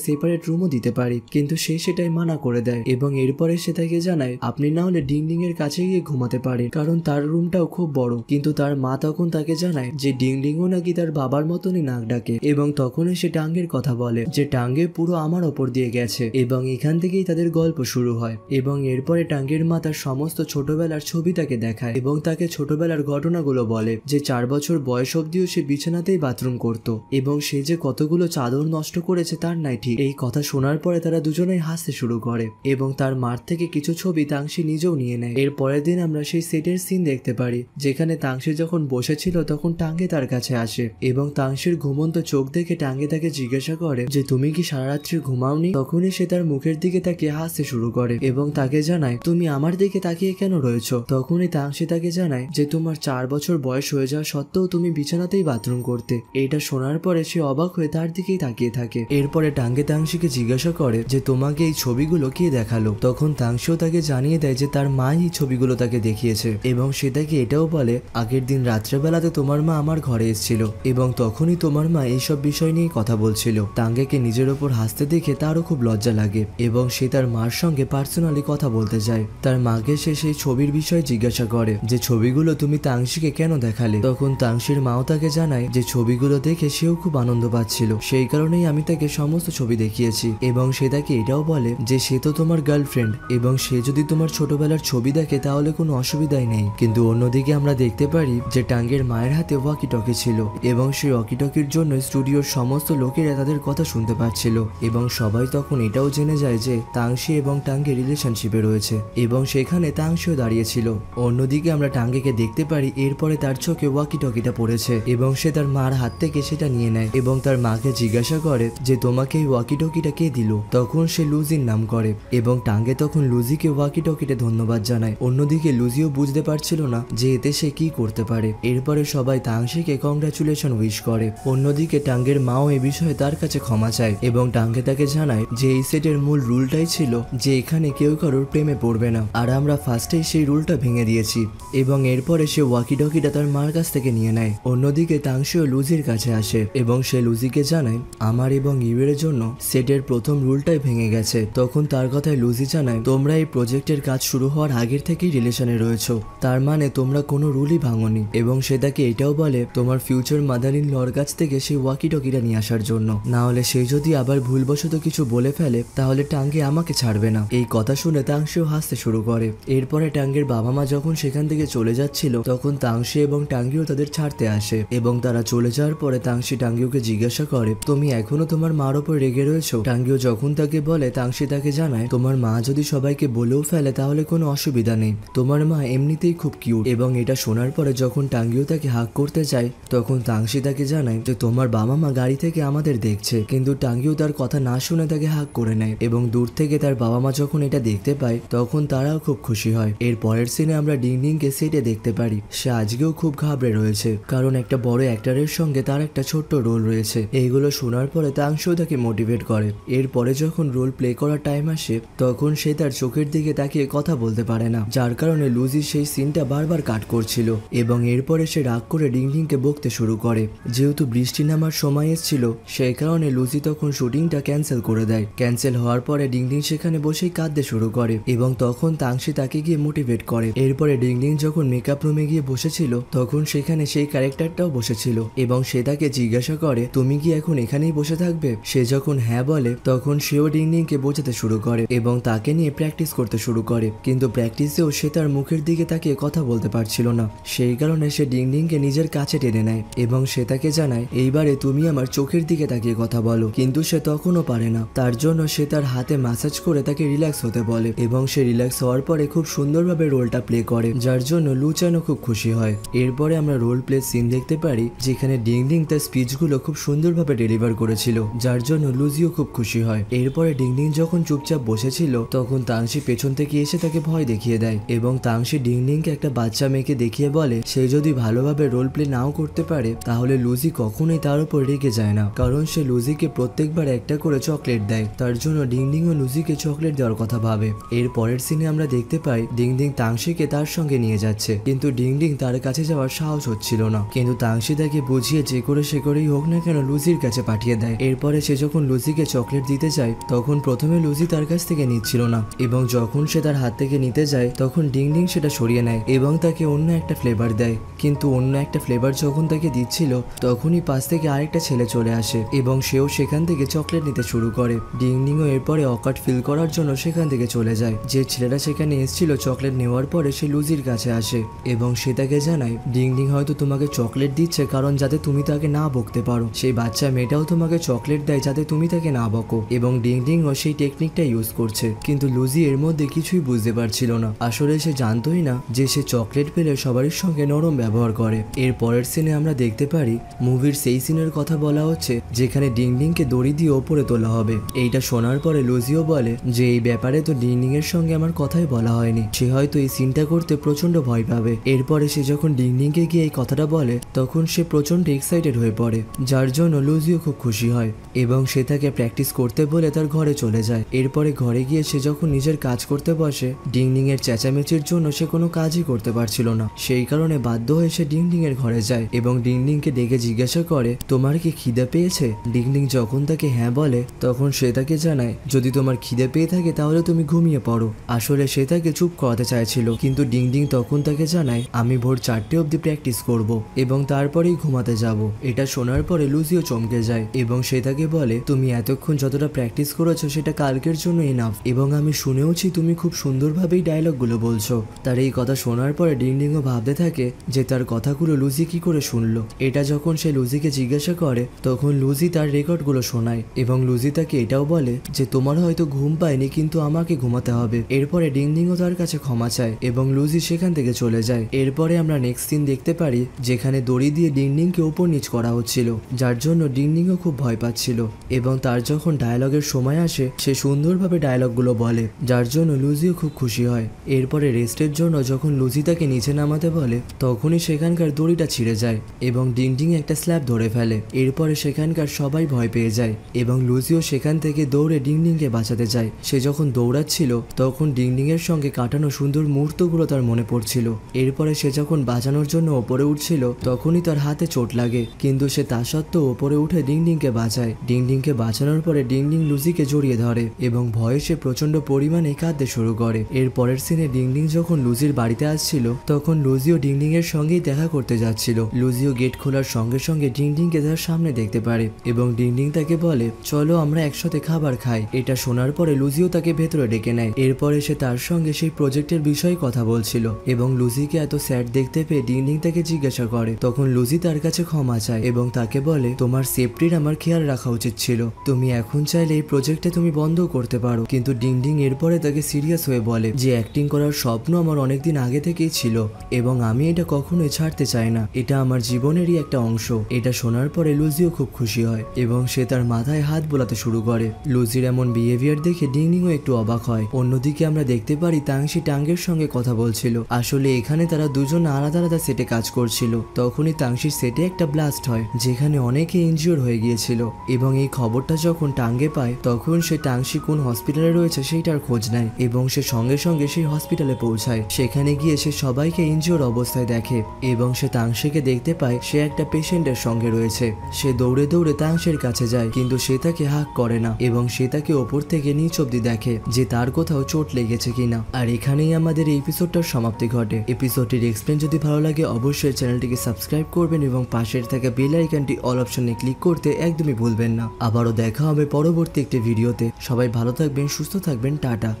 সেপারেট রুমও দিতে পারি, কিন্তু সে সেটাই মানা করে দেয় এবং এরপরে সে তাকে জানায় আপনি না হলে ডিংডিং এর কাছে গিয়ে ঘুমাতে পারেন, কারণ তার রুমটাও খুব বড়। কিন্তু তার মা তখন তাকে জানায় যে ডিংডিংও নাকি তার বাবার মতনই নাক ডাকে এবং তখনই সে টাঙ্গের কথা বলে যে টাঙ্গে পুরো আমার ওপর দিয়ে গেছে এবং এখান থেকেই তাদের গল্প শুরু হয়। এবং এরপরে টাঙ্গের মা তার সমস্ত ছোটবেলার ছবি তাকে দেখায় এবং তাকে ছোটবেলার ঘটনাগুলো বলে যে 4 বছর বয়স অব্দিও সে বিছানাতেই বাথরুম করত এবং সে যে কতগুলো চাদর নষ্ট করেছে তার নাই ঠিক। এই কথা শোনার পরে তারা দুজনেই হাসতে শুরু করে এবং তার মার থেকে কিছু ছবি তাংশি নিজেও নিয়ে নেয়। এর পরের দিন আমরা সেই সেটের সিন দেখতে পারি যেখানে তাংশি যখন বসেছিল তখন টাঙ্গে তার কাছে আসে এবং তাংশির ঘুমন্ত চোখ দেখে টাঙ্গে তাকে জিজ্ঞাসা করে যে তুমি কি সারা রাত্রি ঘুমাওনি? তখনই সে তার মুখের দিকে তাকিয়ে হাসতে শুরু করে এবং তাকে জানায় তুমি আমার দিকে তাকিয়ে কেন রয়েছো? তখনই তাংশি তাকে জানায় যে তোমার 4 বছর বয়স হয়ে যাওয়া সত্ত্বেও তুমি বিছানাতেই বাথরুম করতে। এইটা শোনার পরে সে অবাক হয়ে তার দিকেই তাকিয়ে থাকে। এরপরে টাঙ্গে তাংশিকে জিজ্ঞাসা করে যে তোমাকে এই ছবিগুলো কে দেখালো? তখন তাংশিও তাকে জানিয়ে দেয় যে তার মা এই ছবিগুলো তাকে দেখিয়েছে এবং সে তাকে এটাও বলে আগের দিন রাত্রেবেলাতে তোমার মা আমার ঘরে এসেছিল এবং তখনই তোমার মা এইসব বিষয় নিয়ে কথা বলছিল। টাঙ্গেকে নিজের ওপর হাসতে দেখে তারও খুব লজ্জা লাগে এবং সে তার মার সঙ্গে পার্সোনালি কথা বলতে যায়। তার মাকে সে সেই ছবির বিষয়ে জিজ্ঞাসা করে যে ছবিগুলো তুমি তাংশিকে কেন দেখালে? তখন তাংশির মাও তাকে জানায় যে ছবিগুলো দেখে সেও খুব আনন্দ পাচ্ছিল, সেই কারণেই আমি তাকে সমস্ত ছবি দেখিয়েছি। এবং সে তাকে এটাও বলে যে সে তো তোমার গার্লফ্রেন্ড এবং সে যদি তোমার ছোটবেলার ছবি দেখে তাহলে কোনো অসুবিধাই নেই। কিন্তু অন্যদিকে আমরা দেখতে পারি যে টাঙ্গের মায়ের হাতে ওয়াকি টকি ছিল এবং সেই ওয়াকি টকির জন্য স্টুডিওর সমস্ত লোকেরা তাদের কথা শুনতে পাচ্ছিল এবং সবাই তখন এটাও জেনে যায় যে তাংশি এবং টাঙ্গে রিলেশনশিপে রয়েছে এবং সেখানে তাংশিও দাঁড়িয়েছিল। অন্যদিকে আমরা টাঙ্গেকে দেখতে পারি এরপরে তার চোখে ওয়াকি টকিটা পড়েছে এবং সে তার মার হাত থেকে সেটা নিয়ে নেয় এবং তার মাকে জিজ্ঞাসা করে যে তোমাকে এই ওয়াকি টকিটা কে দিল? তখন সে লুজির নাম করে এবং টাঙ্গে তখন লুজিকে ওয়াকি টকিটা ধন্যবাদ জানায়। অন্যদিকে লুজিও বুঝতে পারছিল না যে এতে সে কি করতে পারে। এরপরে সবাই তাংশিকে কংগ্রাচুলেশন উইশ করে। অন্যদিকে টাঙ্গের মাও এ বিষয়ে তার কাছে ক্ষমা চায় এবং টাঙ্গে তাকে জানায় যে এই সেটের মূল রুলটাই ছিল যে এখানে কেউ কারোর প্রেমে পড়বে না, আর আমরা ফার্স্টেই সেই রুলটা ভেঙে দিয়েছি। এবং এরপরে সে ওয়াকি টকিটা তার মার কাছ থেকে নিয়ে নেয়। অন্যদিকে তাংশিও লুজির কাছে আসে এবং সে লুজিকে জানায় আমার এবং ইউয়ের জন্য সেটের প্রথম রুলটাই ভেঙে গেছে। তখন তার কথায় লুজি জানায় তোমরা এই প্রজেক্টের কাজ শুরু হওয়ার আগের থেকেই রিলেশনে রয়েছো, তার মানে তোমরা কোনো রুলই ভাঙোনি। এবং সে তাকে এটাও বলে তোমার ফিউচার মাদার ইন লর কাছ থেকে সেই ওয়াকি টকিটা নিয়ে আসার জন্য, না হলে সে যদি আবার ভুলবশত কিছু বলে ফেলে তাহলে টাঙ্গে আমাকে ছাড়বে না। এই কথা শুনে তাংশিও হাসতে শুরু করে। এরপরে টাঙ্গের বাবা মা যখন সেখান থেকে চলে যাচ্ছিল তখন তাংশি এবং টাঙ্গিও তাদের ছাড়তে আসে এবং তারা চলে যাওয়ার পরে তাংশি টাঙ্গিওকে জিজ্ঞাসা করে তুমি এখনো তোমার মার ওপর রেগে রয়েছো? টাঙ্গিও যখন তাকে বলে তাংশি তাকে জানায় তোমার মা যদি সবাইকে বলেও ফেলে তাহলে কোনো অসুবিধা নেই, তোমার মা এমনিতেই খুব কিউট। এবং এটা শোনার পরে যখন টাঙ্গিও তাকে হাগ করতে যায় তখন তাংশি তাকে জানায় যে তোমার বাবা মা গাড়ি থেকে আমাদের দেখছে, কিন্তু টাঙ্গিও তার কথা না শুনে তাকে হাগ করে নেয় এবং দূর থেকে তার বাবা মা যখন এটা দেখতে পায় তখন তারাও খুব খুশি হয়। এর পরের সিনে আমরা ডিংডিংকে সেটে দেখতে পারি সে আজকেও খুব ঘাবড়ে রয়েছে কারণ একটা বড় অ্যাক্টরের সঙ্গে তার একটা ছোট্ট রোল রয়েছে। এইগুলো শোনার পরে তাংশিও তাকে মোটিভেট করে। এরপরে যখন রোল প্লে করার টাইম আসে তখন সে তার চোখের দিকে তাকিয়ে কথা বলতে পারে না, যার কারণে লুজি সেই সিনটা বারবার কাট করছিল এবং এরপরে সে রাগ করে ডিংডিংকে বকতে শুরু করে। যেহেতু বৃষ্টি নামার সময় এসেছিল সেই কারণে লুজি তখন শুটিংটা ক্যান্সেল করে দেয়। ক্যান্সেল হওয়ার পরে ডিংডিং সেখানে বসেই কাঁদতে শুরু করে এবং তখন তাংশি তাকে গিয়ে মোটিভেট করে। এরপরে ডিংডিং যখন মেকআপ রুমে গিয়ে বসেছিল তখন সেখানে সেই ক্যারেক্টারটাও বসেছিল এবং সে তাকে জিজ্ঞাসা করে তুমি কি এখন এখানেই বসে থাকবে? সে যখন হ্যাঁ বলে তখন সেও ডিংডিংকে বোঝাতে শুরু করে এবং তাকে নিয়ে প্র্যাকটিস করতে শুরু করে, কিন্তু প্র্যাকটিসেও সে তার মুখের দিকে তাকিয়ে কথা বলতে পারছিল না। সেই কারণে সে ডিংডিংকে নিজের কাছে টেনে নেয় এবং সে তাকে জানায় এইবারে তুমি আমার চোখের দিকে তাকিয়ে কথা বলো, কিন্তু সে তখনও পারে না। তার জন্য সে তার হাতে ম্যাসাজ করে তাকে রিল্যাক্স হতে বলে এবং সে রিল্যাক্স হওয়ার পরে খুব সুন্দরভাবে রোলটা প্লে করে, যার জন্য লুচানো খুব খুশি হয়। এরপরে আমরা রোল প্লে সিন দেখতে পারি যেখানে ডিংডিং তার স্পিচগুলো খুব সুন্দরভাবে ডেলিভার করেছিল, যার জন্য লুজিও খুব খুশি হয়। এরপরে ডিংডিং যখন চুপচাপ বসেছিল তখন তাংশি পেছন থেকে এসে তাকে ভয় দেখিয়ে দেয় এবং তাংশি ডিংডিংকে একটা বাচ্চা মেয়েকে দেখিয়ে বলে সে যদি যদি ভালোভাবে রোল প্লে নাও করতে পারে তাহলে লুজি কখনোই তার উপর রেগে যায় না, কারণ সে লুজিকে প্রত্যেকবার একটা করে চকলেট দেয়। তার জন্য ডিংডিং ও লুজিকে চকলেট দেওয়ার কথা ভাবে। এর পরের সিনে আমরা দেখতে পাই ডিংডিং তাংশিকে তার সঙ্গে নিয়ে যাচ্ছে, কিন্তু ডিংডিং তার কাছে যাওয়ার সাহস হচ্ছিল না। কিন্তু তাংশি তাকে বুঝিয়ে যে করে সে করেই হোক না কেন লুজির কাছে পাঠিয়ে দেয়। এরপরে সে যখন লুজিকে চকলেট দিতে চায় তখন প্রথমে লুজি তার কাছ থেকে নিচ্ছিল না, এবং যখন সে তার হাত থেকে নিতে যায় তখন ডিংডিং সেটা সরিয়ে নেয় এবং তাকে অন্য একটা ফ্লেভার দেয়। কিন্তু অন্য একটা ফ্লেভার যখন তাকে দিচ্ছিল তখনই পাশ থেকে আরেকটা ছেলে চলে আসে এবং সেও সেখান থেকে চকলেট নিতে শুরু করে। ডিংডিংও এরপরে অকাট ফিল করার জন্য সেখান থেকে চলে যায়। যে ছেলেটা সেখানে এসেছিল চকলেট নেওয়ার পরে সে লুজির কাছে আসে এবং সে তাকে জানায় ডিংডিং হয়তো তোমাকে চকলেট দিচ্ছে কারণ যাতে তুমি তাকে না বকতে পারো। সেই বাচ্চা মেয়েটাও তোমাকে চকলেট দেয় যাতে তুমি তাকে না বকো, এবং ডিংডিংও সেই টেকনিকটা ইউজ করছে। কিন্তু লুজি এর মধ্যে কিছুই বুঝতে পারছিল না। আসলে সে জানতোই না যে সে চকলেট পেলে সবারই সঙ্গে নরম ব্যবহার করে। এর পরের সিনে আমরা দেখতে পারি মুভির সেই সিনের কথা বলা হচ্ছে যেখানে ডিংডিংকে দড়ি দিয়ে ওপরে তোলা হবে। এইটা শোনার পরে লুজিও বলে যে এই ব্যাপারে তো ডিংডিং এর সঙ্গে আমার কথাই বলা হয়নি, সে হয়তো এই সিনটা করতে প্রচন্ড ভয় পাবে। এরপরে সে যখন ডিংডিংকে গিয়ে এই কথাটা বলে তখন সে প্রচন্ড এক্সাইটেড হয়ে পড়ে, যার জন্য লুজিও খুব খুশি হয় এবং সে তাকে প্র্যাকটিস করতে বলে তার ঘরে চলে যায়। এরপরে ঘরে গিয়ে সে যখন নিজের কাজ করতে বসে ডিংডিং এর চেঁচামেচির জন্য সে কোনো কাজই করতে পারছিল না। সেই কারণে বাধ্য হয়ে সে ডিংডিং এর ঘরে যায় এবং ডিংডিংকে ডেকে জিজ্ঞাসা করে তোমার কি খিদে পেয়েছে। ডিংডিং যখন তাকে হ্যাঁ বলে তখন সে তাকে জানায় যদি তোমার খিদে পেয়ে থাকে তাহলে তুমি ঘুমিয়ে পড়ো। আসলে সে তাকে চুপ করাতে চাইছিল, কিন্তু ডিংডিং তখন তাকে জানায় আমি ভোর 4টে অবধি প্র্যাকটিস করব এবং তারপরেই ঘুমাতে যাব। এটা শোনার পরে লুজিও চমকে যায় এবং সে তাকে বলে তুমি এতক্ষণ যতটা প্র্যাকটিস করেছো সেটা কালকের জন্য এনাফ, এবং আমি শুনেওছি তুমি খুব সুন্দরভাবেই ডায়লগগুলো বলছো। তার এই কথা শোনার পরে ডিংডিংও ভাবতে থাকে যে তার কথাগুলো লুজি কি করে শুনলো। এটা যখন সে লুজিকে জিজ্ঞাসা করে তখন লুজি তার রেকর্ডগুলো শোনায় এবং লুজি তাকে এটাও বলে যে তোমার হয়তো ঘুম পায়নি কিন্তু আমাকে ঘুমাতে হবে। এরপরে ডিংডিংও তার কাছে ক্ষমা চায় এবং লুজি সেখান থেকে চলে যায়। এরপরে আমরা নেক্সট সিন দেখতে পারি যেখানে দড়ি দিয়ে ডিংডিংকে উপর নিচ করা হচ্ছিল, যার জন্য ডিংডিংও খুব ভয় পাচ্ছিল এবং তার যখন ডায়লগের সময় আসে সে সুন্দরভাবে ডায়লগগুলো বলে, যার জন্য লুজিও খুব খুশি হয়। এরপরে রেস্টের জন্য যখন লুজি তাকে নিচে নামাতে বলে তখনই সেখানকার দড়িটা ছিঁড়ে যায় এবং ডিংডিং একটা স্ল্যাব ধরে ফেলে। এরপরে সেখানকার সবাই ভয় পেয়ে যায় এবং লুজিও সেখান থেকে দৌড়ে ডিংডিংকে বাঁচাতে যায়। সে যখন দৌড়াচ্ছিল তখন ডিংডিং এর সঙ্গে কাটানো সুন্দর মুহূর্তগুলো তার মনে পড়ছিল। এরপরে সে যখন বাঁচানোর জন্য ওপরে উঠছিল তখনই তার হাতে চোট লাগে, কিন্তু সে তা সত্ত্বেও ওপরে উঠে ডিংডিংকে বাঁচায়। ডিংডিংকে বাঁচানোর পরে ডিংডিং লুজিকে জড়িয়ে ধরে এবং ভয়ে সে প্রচন্ড পরিমাণে কাঁদতে শুরু করে। এর পরের সিনে ডিংডিং যখন লুজির বাড়িতে আসছিল তখন লুজিও ডিংডিং এর সঙ্গেই দেখা করতে যাচ্ছিল। লুজিও গেট খোলার সঙ্গে সঙ্গে ডিংডিংকে তার সামনে দেখতে পারে এবং ডিংডিং তাকে বলে চলো আমরা একসাথে খাবার খাই। এটা শোনার পরে লুজিও তাকে ভেতরে ডেকে নেয়। এরপরে সে তার সঙ্গে সেই প্রজেক্টের বিষয়ে কথা বলছিল এবং লুজিকে এত স্যাড দেখতে পেয়ে ডিংডিং তাকে জিজ্ঞাসা করে। তখন লুজি তার কাছে ক্ষমা চায় এবং তাকে বলে তোমার সেফটির আমার খেয়াল রাখা উচিত ছিল, তুমি এখন চাইলে এই প্রজেক্টে তুমি বন্ধ করতে পারো। কিন্তু ডিংডিং এরপরে তাকে সিরিয়াস হয়ে বলে যে অ্যাক্টিং করার স্বপ্ন আমার অনেকদিন আগে থেকেই ছিল এবং আমি এটা কখনোই ছাড়তে চাই না, এটা আমার জীবনেরই একটা অংশ। এটা শোনার পরে লুজিও খুব খুশি হয় এবং সে তার মাথায় হাত বোলাতে শুরু করে। লুজির এমন বিহেভিয়ার দেখে ডিংডিংও একটু অবাক হয়। অন্যদিকে আমরা দেখতে পারি তাংশি টাঙ্গের সঙ্গে কথা বলছিল। আসলে এখানে তারা দুজন আলাদা আলাদা সেটে কাজ করছিল। তখনই তাংশির সেটে একটা ব্লাস্ট হয় যেখানে অনেকে ইনজিওর হয়ে গিয়েছিল এবং এই খবরটা যখন টাঙ্গে পায় তখন সে টাংশি কোন হসপিটালে রয়েছে সেইটার খোঁজ নেয় এবং সে সঙ্গে সঙ্গে সেই হসপিটালে পৌঁছায়। সেখানে গিয়ে সে সবাইকে ইনজিওর অবস্থায় দেখে এবং সে তাংশিকে দেখতে পায় সে একটা পেশেন্টের সঙ্গে রয়েছে। সে দৌড়ে দৌড়ে তাংশির কাছে যায় কিন্তু সে তাকে হাক করে না এবং সে তাকে ওপর থেকে নিচ অব্দি দেখে যে তার কোথাও চোট লেগেছে কিনা। আর এখানেই আমাদের এই এপিসোডটার সমাপ্তি ঘটে। এপিসোডটির এক্সপ্লেন যদি ভালো লাগে অবশ্যই চ্যানেলটিকে সাবস্ক্রাইব করবেন এবং পাশের থাকা বেল আইকনটি অল অপশনে ক্লিক করতে একদমই ভুলবেন না। আবারও দেখা হবে পরবর্তী একটি ভিডিওতে। সবাই ভালো থাকবেন, সুস্থ থাকবেন, টাটা।